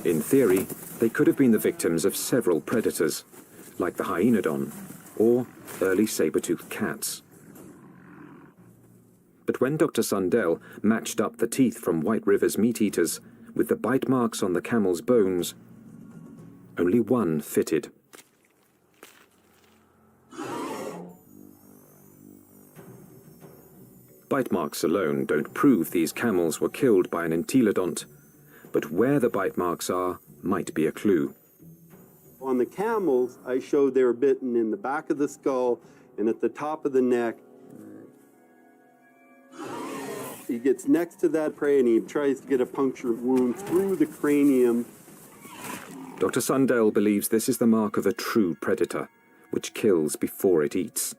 In theory, they could have been the victims of several predators, like the hyenodon or early saber-toothed cats. But when Dr. Sundell matched up the teeth from White River's meat-eaters with the bite marks on the camel's bones, only one fitted. Bite marks alone don't prove these camels were killed by an entelodont, but where the bite marks are might be a clue. On the camels, I showed they were bitten in the back of the skull and at the top of the neck. He gets next to that prey and he tries to get a puncture wound through the cranium. Dr. Sundell believes this is the mark of a true predator, which kills before it eats.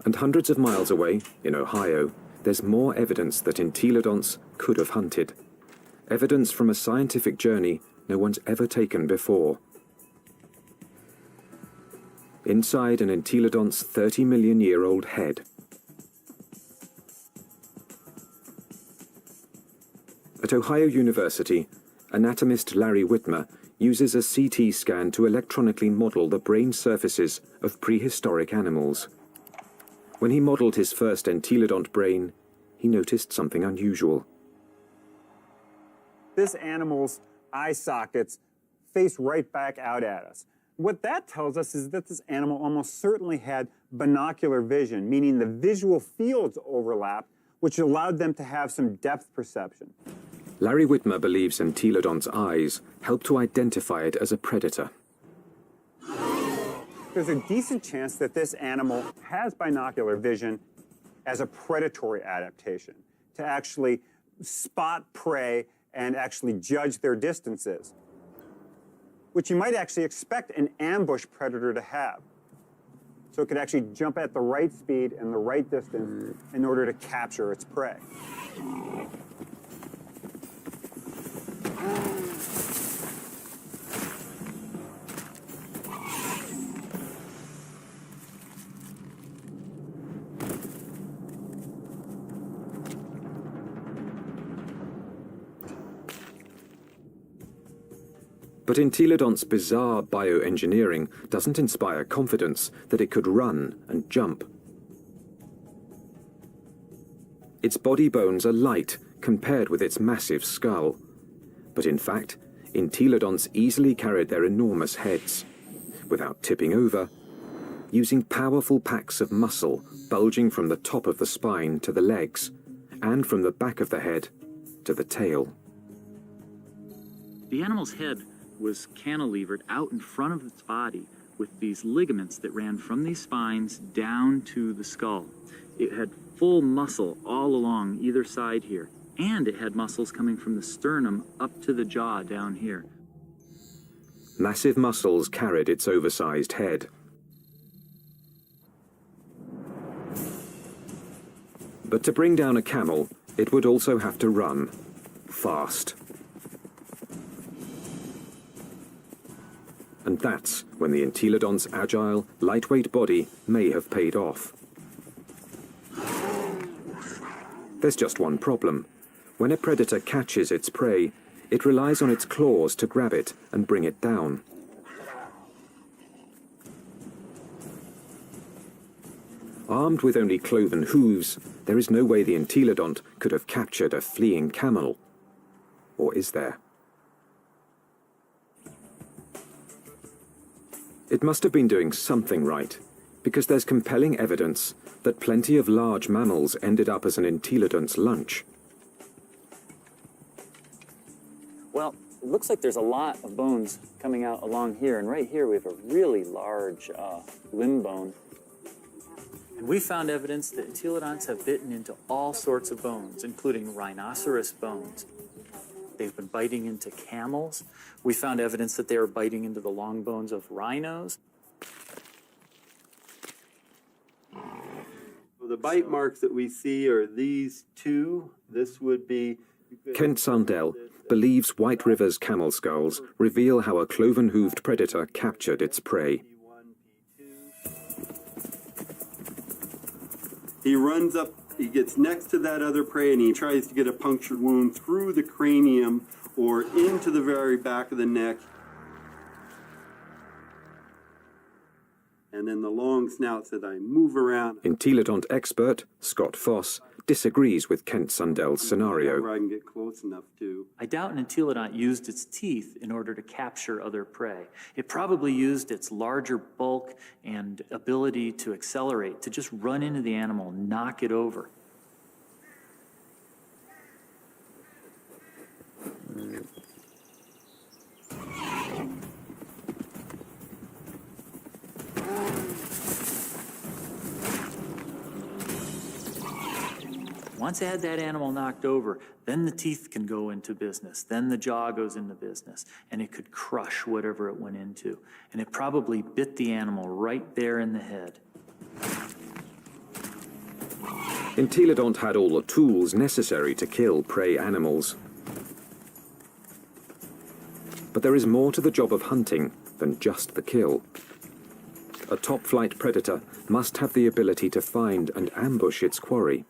And hundreds of miles away, in Ohio, there's more evidence that entelodonts could have hunted. Evidence from a scientific journey no one's ever taken before. Inside an entelodont's 30-million-year-old head. At Ohio University, anatomist Larry Whitmer uses a CT scan to electronically model the brain surfaces of prehistoric animals. When he modeled his first entelodont brain, he noticed something unusual. This animal's eye sockets face right back out at us. What that tells us is that this animal almost certainly had binocular vision, meaning the visual fields overlapped, which allowed them to have some depth perception. Larry Whitmer believes entelodont's eyes help to identify it as a predator. There's a decent chance that this animal has binocular vision as a predatory adaptation, to actually spot prey and actually judge their distances, which you might actually expect an ambush predator to have. So it could actually jump at the right speed and the right distance in order to capture its prey. But entelodont's bizarre bioengineering doesn't inspire confidence that it could run and jump. Its body bones are light compared with its massive skull. But in fact, entelodonts easily carried their enormous heads, without tipping over, using powerful packs of muscle bulging from the top of the spine to the legs, and from the back of the head to the tail. The animal's head was cantilevered out in front of its body with these ligaments that ran from these spines down to the skull. It had full muscle all along either side here, and it had muscles coming from the sternum up to the jaw down here. Massive muscles carried its oversized head. But to bring down a camel, it would also have to run fast. And that's when the entelodont's agile, lightweight body may have paid off. There's just one problem. When a predator catches its prey, it relies on its claws to grab it and bring it down. Armed with only cloven hooves, there is no way the entelodont could have captured a fleeing camel. Or is there? It must have been doing something right, because there's compelling evidence that plenty of large mammals ended up as an entelodont's lunch. Well, it looks like there's a lot of bones coming out along here, and right here we have a really large limb bone. And we found evidence that entelodonts have bitten into all sorts of bones, including rhinoceros bones. They've been biting into camels. We found evidence that they were biting into the long bones of rhinos. So the bite marks that we see are these two. This would be... Kent Sundell believes White River's camel skulls reveal how a cloven-hooved predator captured its prey. He runs up, he gets next to that other prey, and he tries to get a punctured wound through the cranium or into the very back of the neck. And then the long snout said, I move around. Entelodont expert Scott Foss disagrees with Kent Sundell's scenario. I can get close enough to. I doubt an entelodont used its teeth in order to capture other prey. It probably used its larger bulk and ability to accelerate to just run into the animal, knock it over. Once I had that animal knocked over, then the teeth can go into business, then the jaw goes into business, and it could crush whatever it went into. And it probably bit the animal right there in the head. Entelodont had all the tools necessary to kill prey animals. But there is more to the job of hunting than just the kill. A top-flight predator must have the ability to find and ambush its quarry.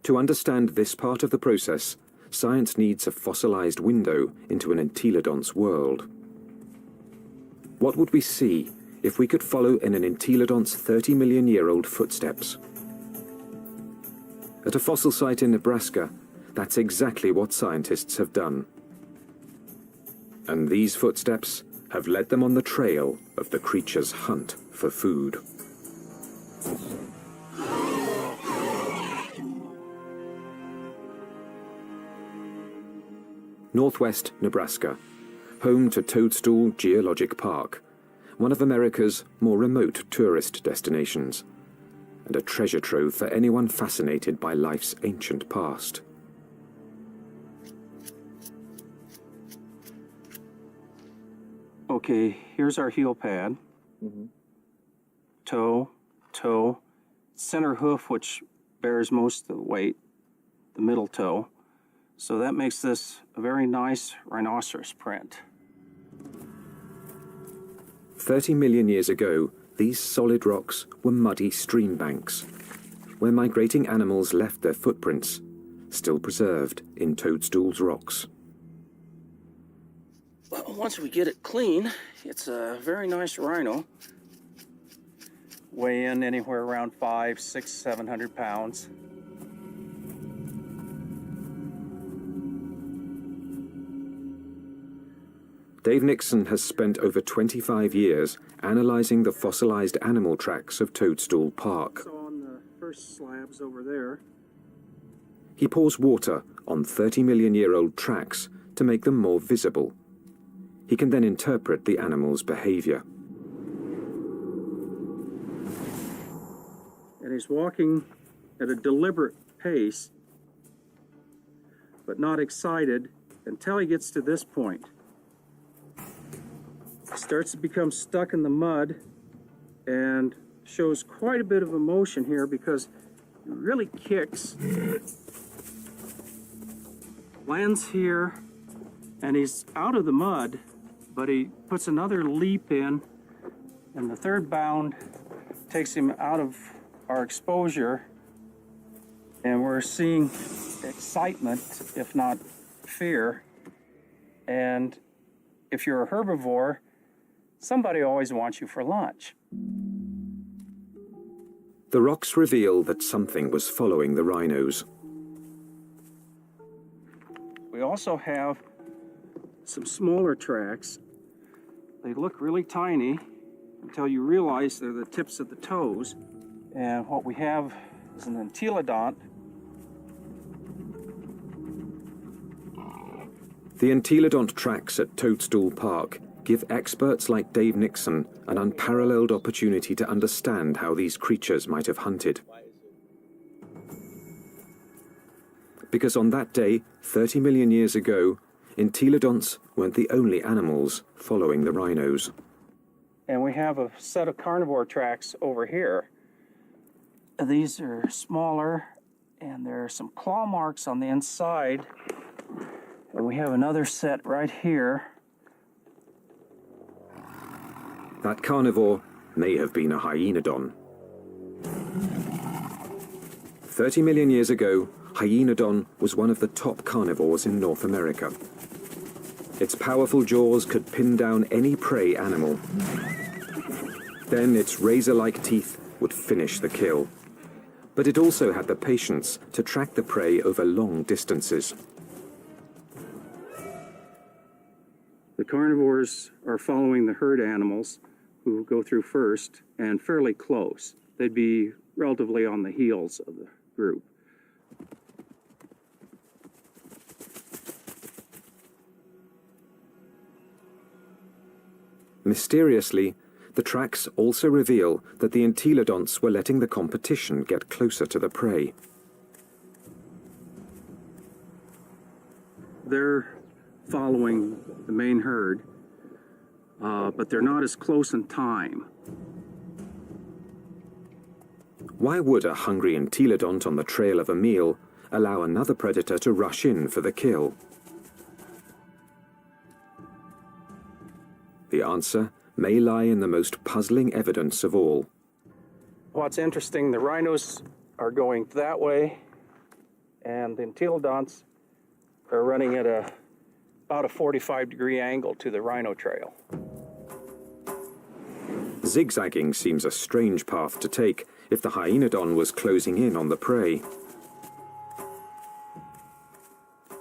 To understand this part of the process, science needs a fossilized window into an entelodont's world. What would we see if we could follow in an entelodont's 30-million-year-old footsteps? At a fossil site in Nebraska, that's exactly what scientists have done. And these footsteps have led them on the trail of the creature's hunt for food. Northwest Nebraska, home to Toadstool Geologic Park, one of America's more remote tourist destinations, and a treasure trove for anyone fascinated by life's ancient past. Okay, here's our heel pad. Toe, center hoof, which bears most of the weight, the middle toe. So that makes this a very nice rhinoceros print. 30 million years ago, these solid rocks were muddy stream banks, where migrating animals left their footprints, still preserved in Toadstool's rocks. Well, once we get it clean, it's a very nice rhino. Weigh in anywhere around 500, 600, 700 pounds. Dave Nixon has spent over 25 years analyzing the fossilized animal tracks of Toadstool Park. So on the first slabs over there. He pours water on 30-million-year-old tracks to make them more visible. He can then interpret the animal's behavior. And he's walking at a deliberate pace, but not excited until he gets to this point. Starts to become stuck in the mud and shows quite a bit of emotion here because he really kicks, lands here, and he's out of the mud, but he puts another leap in, and the third bound takes him out of our exposure, and we're seeing excitement, if not fear. And if you're a herbivore, somebody always wants you for lunch. The rocks reveal that something was following the rhinos. We also have some smaller tracks. They look really tiny until you realize they're the tips of the toes. And what we have is an entelodont. The entelodont tracks at Toadstool Park give experts like Dave Nixon an unparalleled opportunity to understand how these creatures might have hunted. Because on that day, 30 million years ago, entelodonts weren't the only animals following the rhinos. And we have a set of carnivore tracks over here. These are smaller, and there are some claw marks on the inside. And we have another set right here. That carnivore may have been a hyenodon. 30 million years ago, hyenodon was one of the top carnivores in North America. Its powerful jaws could pin down any prey animal. Then its razor-like teeth would finish the kill. But it also had the patience to track the prey over long distances. The carnivores are following the herd animals who go through first and fairly close. They'd be relatively on the heels of the group. Mysteriously, the tracks also reveal that the entelodonts were letting the competition get closer to the prey. They're following the main herd, but they're not as close in time. Why would a hungry entelodont on the trail of a meal allow another predator to rush in for the kill? The answer may lie in the most puzzling evidence of all. What's interesting, the rhinos are going that way, and the entelodonts are running at about a 45-degree angle to the rhino trail. Zigzagging seems a strange path to take if the hyenodon was closing in on the prey.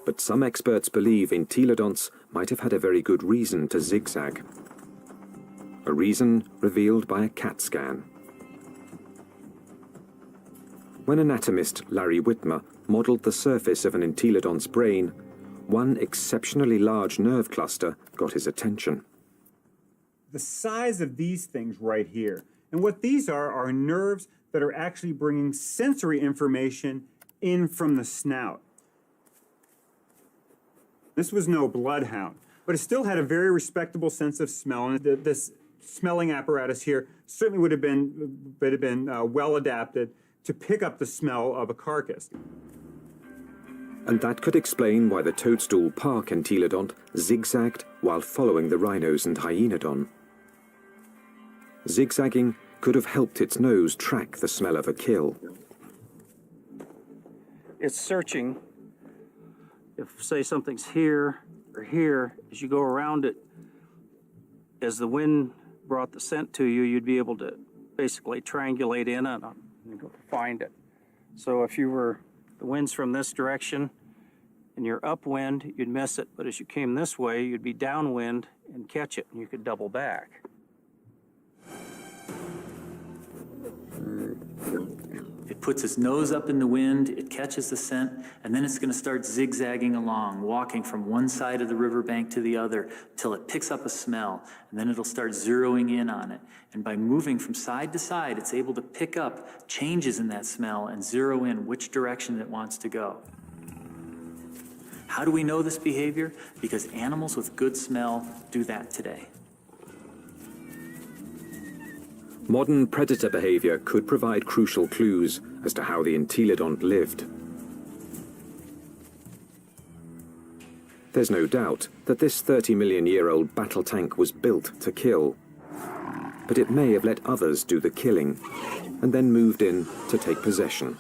But some experts believe entelodonts might have had a very good reason to zigzag. A reason revealed by a CAT scan. When anatomist Larry Whitmer modelled the surface of an entelodont's brain, one exceptionally large nerve cluster got his attention. The size of these things right here. And what these are nerves that are actually bringing sensory information in from the snout. This was no bloodhound, but it still had a very respectable sense of smell. And this smelling apparatus here certainly would have been well adapted to pick up the smell of a carcass. And that could explain why the toadstool park entelodont zigzagged while following the rhinos and hyenodon. Zigzagging could have helped its nose track the smell of a kill. It's searching. If, say, something's here or here, as you go around it, as the wind brought the scent to you, you'd be able to basically triangulate in on it and go find it. So if the wind's from this direction and you're upwind, you'd miss it. But as you came this way, you'd be downwind and catch it, and you could double back. It puts its nose up in the wind, it catches the scent, and then it's going to start zigzagging along, walking from one side of the riverbank to the other till it picks up a smell, and then it'll start zeroing in on it. And by moving from side to side, it's able to pick up changes in that smell and zero in which direction it wants to go. How do we know this behavior? Because animals with good smell do that today. Modern predator behavior could provide crucial clues as to how the entelodont lived. There's no doubt that this 30-million-year-old battle tank was built to kill, but it may have let others do the killing and then moved in to take possession.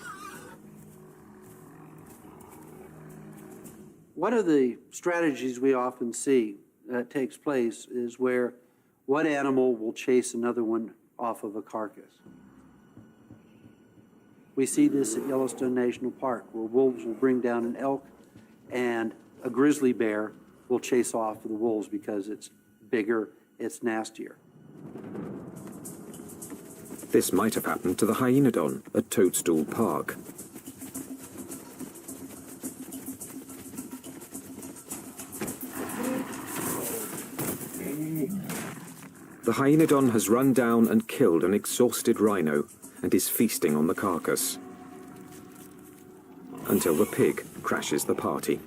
One of the strategies we often see that takes place is where one animal will chase another one off of a carcass. We see this at Yellowstone National Park, where wolves will bring down an elk and a grizzly bear will chase off the wolves because it's bigger, it's nastier. This might have happened to the hyenodon at Toadstool Park. The hyenodon has run down and killed an exhausted rhino and is feasting on the carcass until the pig crashes the party.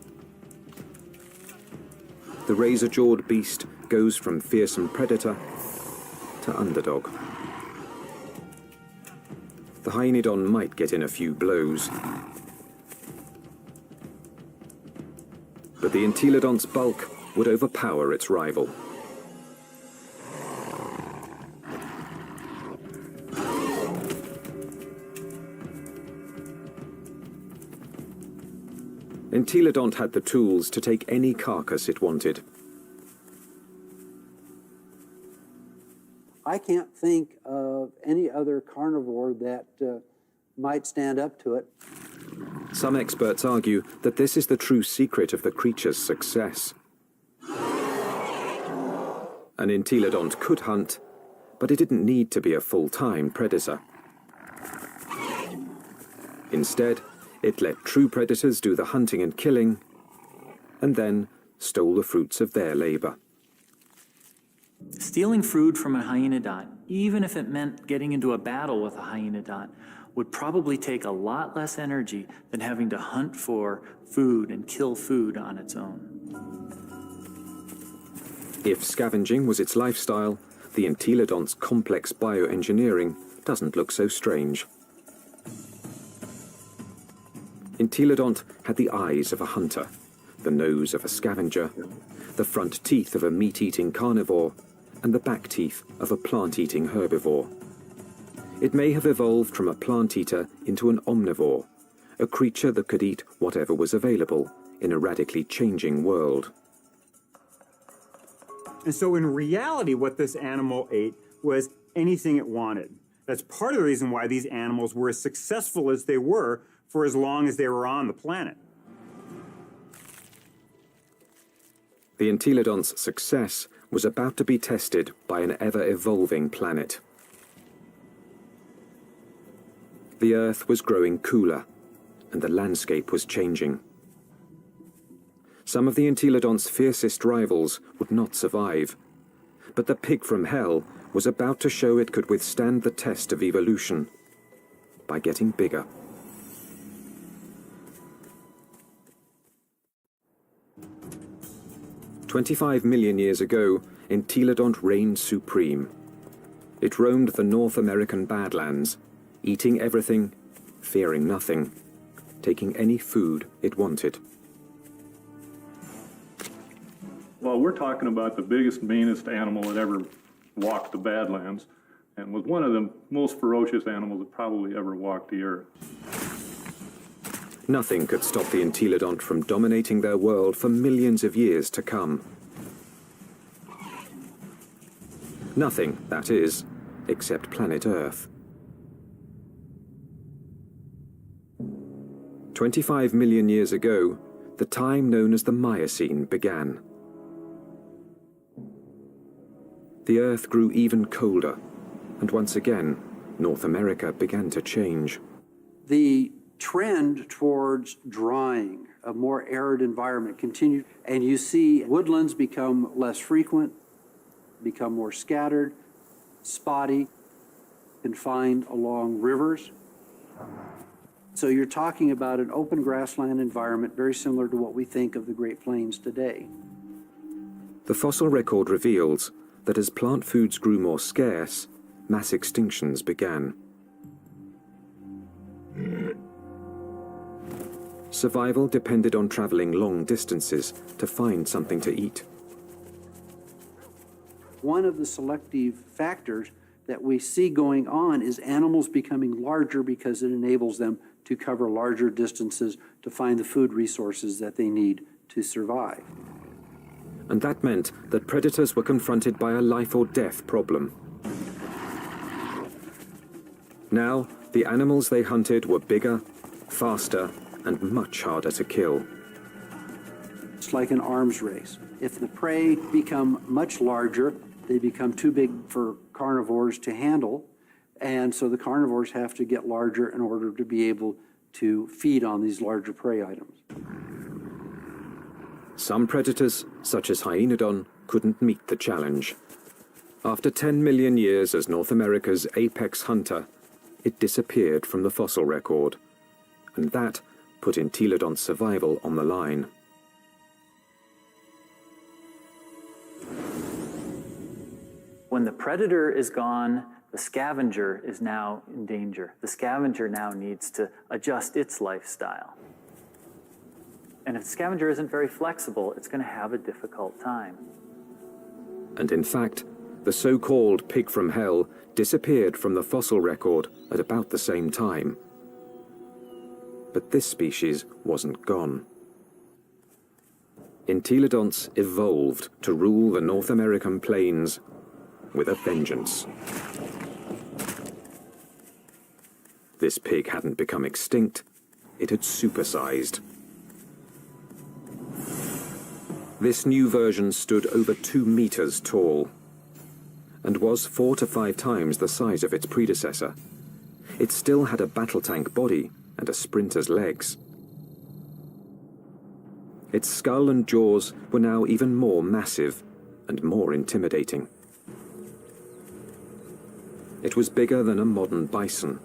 The razor-jawed beast goes from fearsome predator to underdog. The hyenodon might get in a few blows, but the entelodont's bulk would overpower its rival. Entelodont had the tools to take any carcass it wanted. I can't think of any other carnivore that might stand up to it. Some experts argue that this is the true secret of the creature's success. An entelodont could hunt, but it didn't need to be a full-time predator. Instead, it let true predators do the hunting and killing, and then stole the fruits of their labor. Stealing food from a hyenodont, even if it meant getting into a battle with a hyenodont, would probably take a lot less energy than having to hunt for food and kill food on its own. If scavenging was its lifestyle, the entelodont's complex bioengineering doesn't look so strange. entelodont had the eyes of a hunter, the nose of a scavenger, the front teeth of a meat-eating carnivore, and the back teeth of a plant-eating herbivore. It may have evolved from a plant-eater into an omnivore, a creature that could eat whatever was available in a radically changing world. And so in reality, what this animal ate was anything it wanted. That's part of the reason why these animals were as successful as they were for as long as they were on the planet. The entelodont's success was about to be tested by an ever-evolving planet. The Earth was growing cooler, and the landscape was changing. Some of the entelodont's fiercest rivals would not survive, but the pig from hell was about to show it could withstand the test of evolution by getting bigger. "25 million years ago, entelodont reigned supreme. It roamed the North American Badlands, eating everything, fearing nothing, taking any food it wanted." Well, we're talking about the biggest, meanest animal that ever walked the Badlands, and was one of the most ferocious animals that probably ever walked the earth. Nothing could stop the entelodont from dominating their world for millions of years to come. Nothing, that is, except planet Earth. 25 million years ago, the time known as the Miocene began. The Earth grew even colder, and once again, North America began to change. The trend towards drying, a more arid environment continued, and you see woodlands become less frequent, become more scattered, spotty, confined along rivers. So you're talking about an open grassland environment very similar to what we think of the Great Plains today. The fossil record reveals that as plant foods grew more scarce, mass extinctions began. Survival depended on traveling long distances to find something to eat. One of the selective factors that we see going on is animals becoming larger because it enables them to cover larger distances to find the food resources that they need to survive. And that meant that predators were confronted by a life or death problem. Now, the animals they hunted were bigger, faster, and much harder to kill. It's like an arms race. If the prey become much larger, they become too big for carnivores to handle, and so the carnivores have to get larger in order to be able to feed on these larger prey items. Some predators, such as hyenodon, couldn't meet the challenge. After 10 million years as North America's apex hunter, it disappeared from the fossil record, and that put entelodont's survival on the line. When the predator is gone, the scavenger is now in danger. The scavenger now needs to adjust its lifestyle. And if the scavenger isn't very flexible, it's going to have a difficult time. And in fact, the so-called pig from hell disappeared from the fossil record at about the same time. But this species wasn't gone. Entelodonts evolved to rule the North American plains with a vengeance. This pig hadn't become extinct, it had supersized. This new version stood over 2 meters tall and was 4 to 5 times the size of its predecessor. It still had a battle tank body and a sprinter's legs. Its skull and jaws were now even more massive and more intimidating. It was bigger than a modern bison.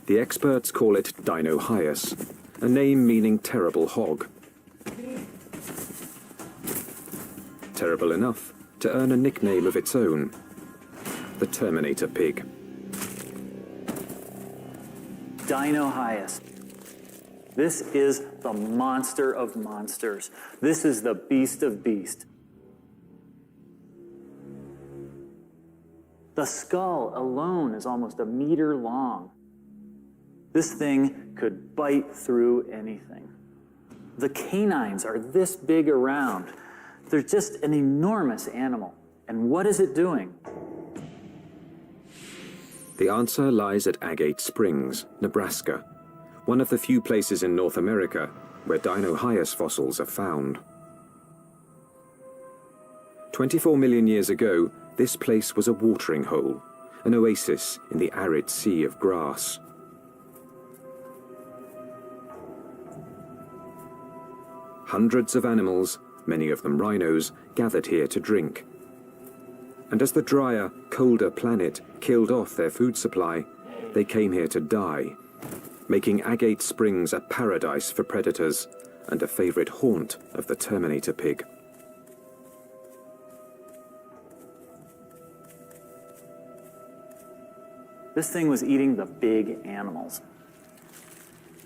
The experts call it Dinohyus, a name meaning terrible hog. Terrible enough to earn a nickname of its own, the Terminator pig. Dinohyus. This is the monster of monsters. This is the beast of beasts. The skull alone is almost 1 meter long. This thing could bite through anything. The canines are this big around. They're just an enormous animal. And what is it doing? The answer lies at Agate Springs, Nebraska, one of the few places in North America where Dinohyus fossils are found. 24 million years ago, this place was a watering hole, an oasis in the arid sea of grass. Hundreds of animals, many of them rhinos, gathered here to drink. And as the drier, colder planet killed off their food supply, they came here to die, making Agate Springs a paradise for predators and a favorite haunt of the Terminator pig. This thing was eating the big animals.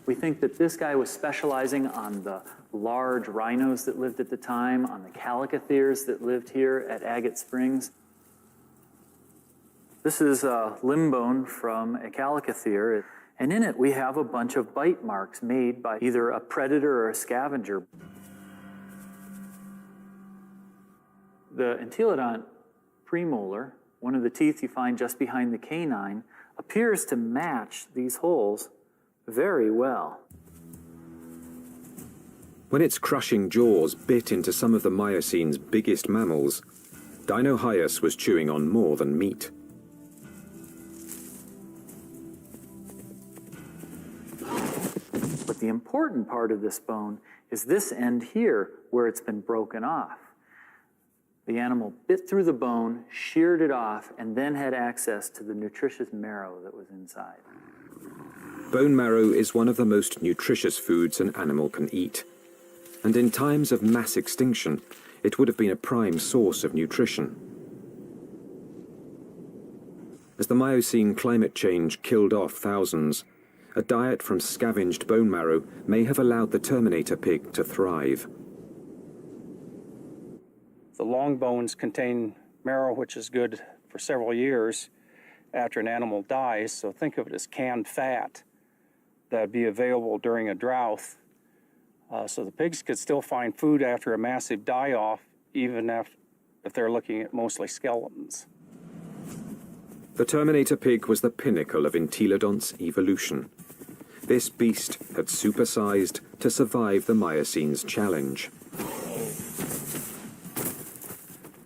We think that this guy was specializing on the large rhinos that lived at the time, on the calicotheres that lived here at Agate Springs. This is a limb bone from a calicothere, and in it we have a bunch of bite marks made by either a predator or a scavenger. The entelodont premolar, one of the teeth you find just behind the canine, appears to match these holes very well. When its crushing jaws bit into some of the Miocene's biggest mammals, Dinohyus was chewing on more than meat. But the important part of this bone is this end here, where it's been broken off. The animal bit through the bone, sheared it off, and then had access to the nutritious marrow that was inside. Bone marrow is one of the most nutritious foods an animal can eat. And in times of mass extinction, it would have been a prime source of nutrition. As the Miocene climate change killed off thousands, a diet from scavenged bone marrow may have allowed the Terminator pig to thrive. The long bones contain marrow, which is good for several years after an animal dies. So think of it as canned fat that would be available during a drought. So the pigs could still find food after a massive die-off, even if they're looking at mostly skeletons. The Terminator pig was the pinnacle of Entelodonts' evolution. This beast had supersized to survive the Miocene's challenge.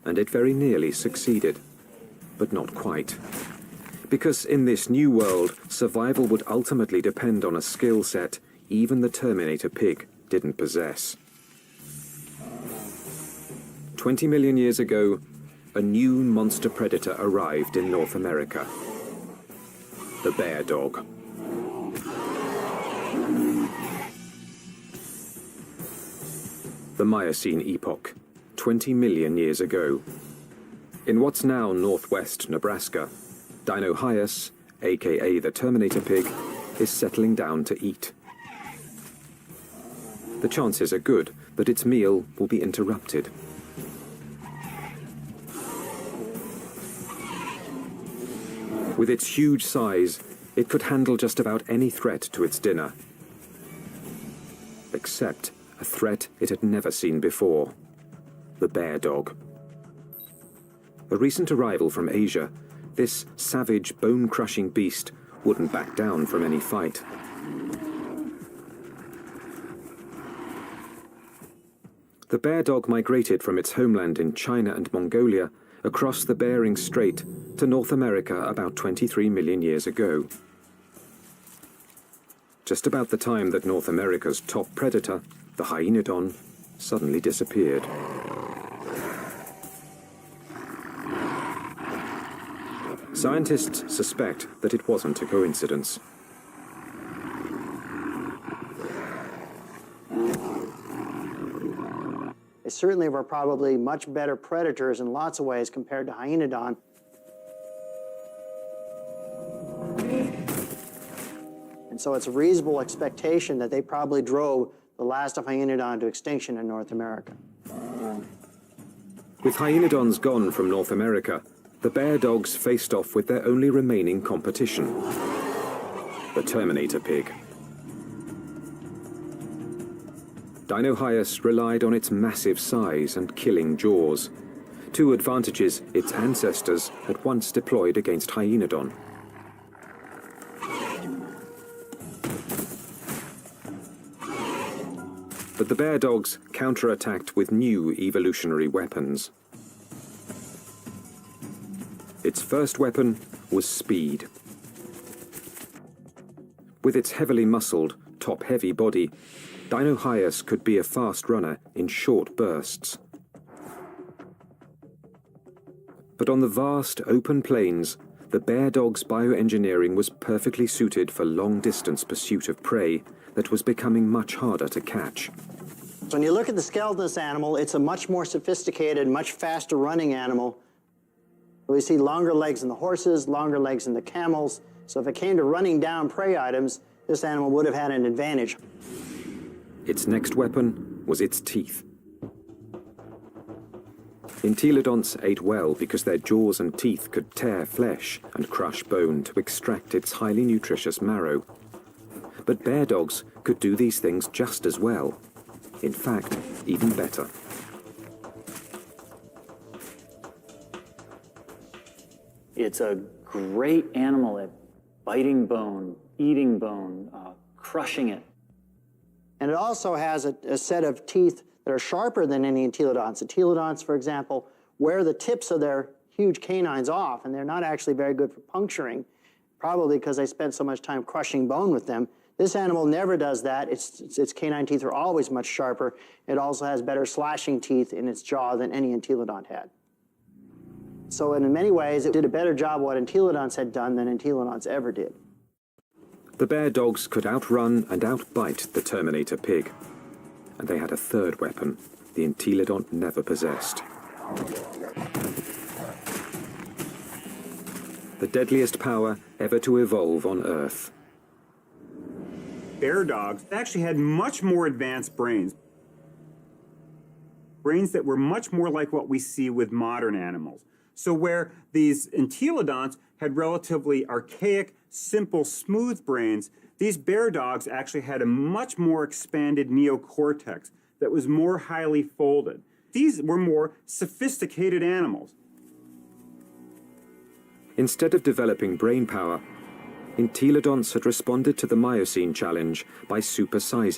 And it very nearly succeeded, but not quite. Because in this new world, survival would ultimately depend on a skill set even the Terminator pig didn't possess. 20 million years ago, a new monster predator arrived in North America. The bear dog. The Miocene epoch, 20 million years ago. In what's now northwest Nebraska, Dinohyus, aka the Terminator pig, is settling down to eat. The chances are good that its meal will be interrupted. With its huge size, it could handle just about any threat to its dinner. Except a threat it had never seen before: the bear dog. A recent arrival from Asia, this savage, bone-crushing beast wouldn't back down from any fight. The bear dog migrated from its homeland in China and Mongolia across the Bering Strait to North America about 23 million years ago. Just about the time that North America's top predator, the hyenodon, suddenly disappeared. Scientists suspect that it wasn't a coincidence. They certainly were probably much better predators in lots of ways compared to hyenodon. And so it's a reasonable expectation that they probably drove the last of hyenodon to extinction in North America. With hyenodons gone from North America, the bear dogs faced off with their only remaining competition, the Terminator pig. Dinohyus relied on its massive size and killing jaws, two advantages its ancestors had once deployed against hyenodon. But the bear dogs counterattacked with new evolutionary weapons. Its first weapon was speed. With its heavily muscled, top-heavy body, Dinohyus could be a fast runner in short bursts. But on the vast, open plains, the bear dog's bioengineering was perfectly suited for long-distance pursuit of prey that was becoming much harder to catch. So when you look at the skeleton of this animal, it's a much more sophisticated, much faster running animal. We see longer legs in the horses, longer legs in the camels. So if it came to running down prey items, this animal would have had an advantage. Its next weapon was its teeth. Entelodonts ate well because their jaws and teeth could tear flesh and crush bone to extract its highly nutritious marrow. But bear dogs could do these things just as well. In fact, even better. It's a great animal at biting bone, eating bone, crushing it. And it also has a set of teeth that are sharper than any entelodonts. Entelodonts, for example, wear the tips of their huge canines off, and they're not actually very good for puncturing, probably because they spend so much time crushing bone with them. This animal never does that. Its canine teeth are always much sharper. It also has better slashing teeth in its jaw than any entelodont had. So in many ways, it did a better job what entelodonts had done than entelodonts ever did. The bear dogs could outrun and outbite the Terminator pig. And they had a third weapon the entelodont never possessed. The deadliest power ever to evolve on Earth. Bear dogs actually had much more advanced brains. Brains that were much more like what we see with modern animals. So where these entelodonts had relatively archaic, simple, smooth brains, these bear dogs actually had a much more expanded neocortex that was more highly folded. These were more sophisticated animals. Instead of developing brain power, entelodonts had responded to the Miocene challenge by supersizing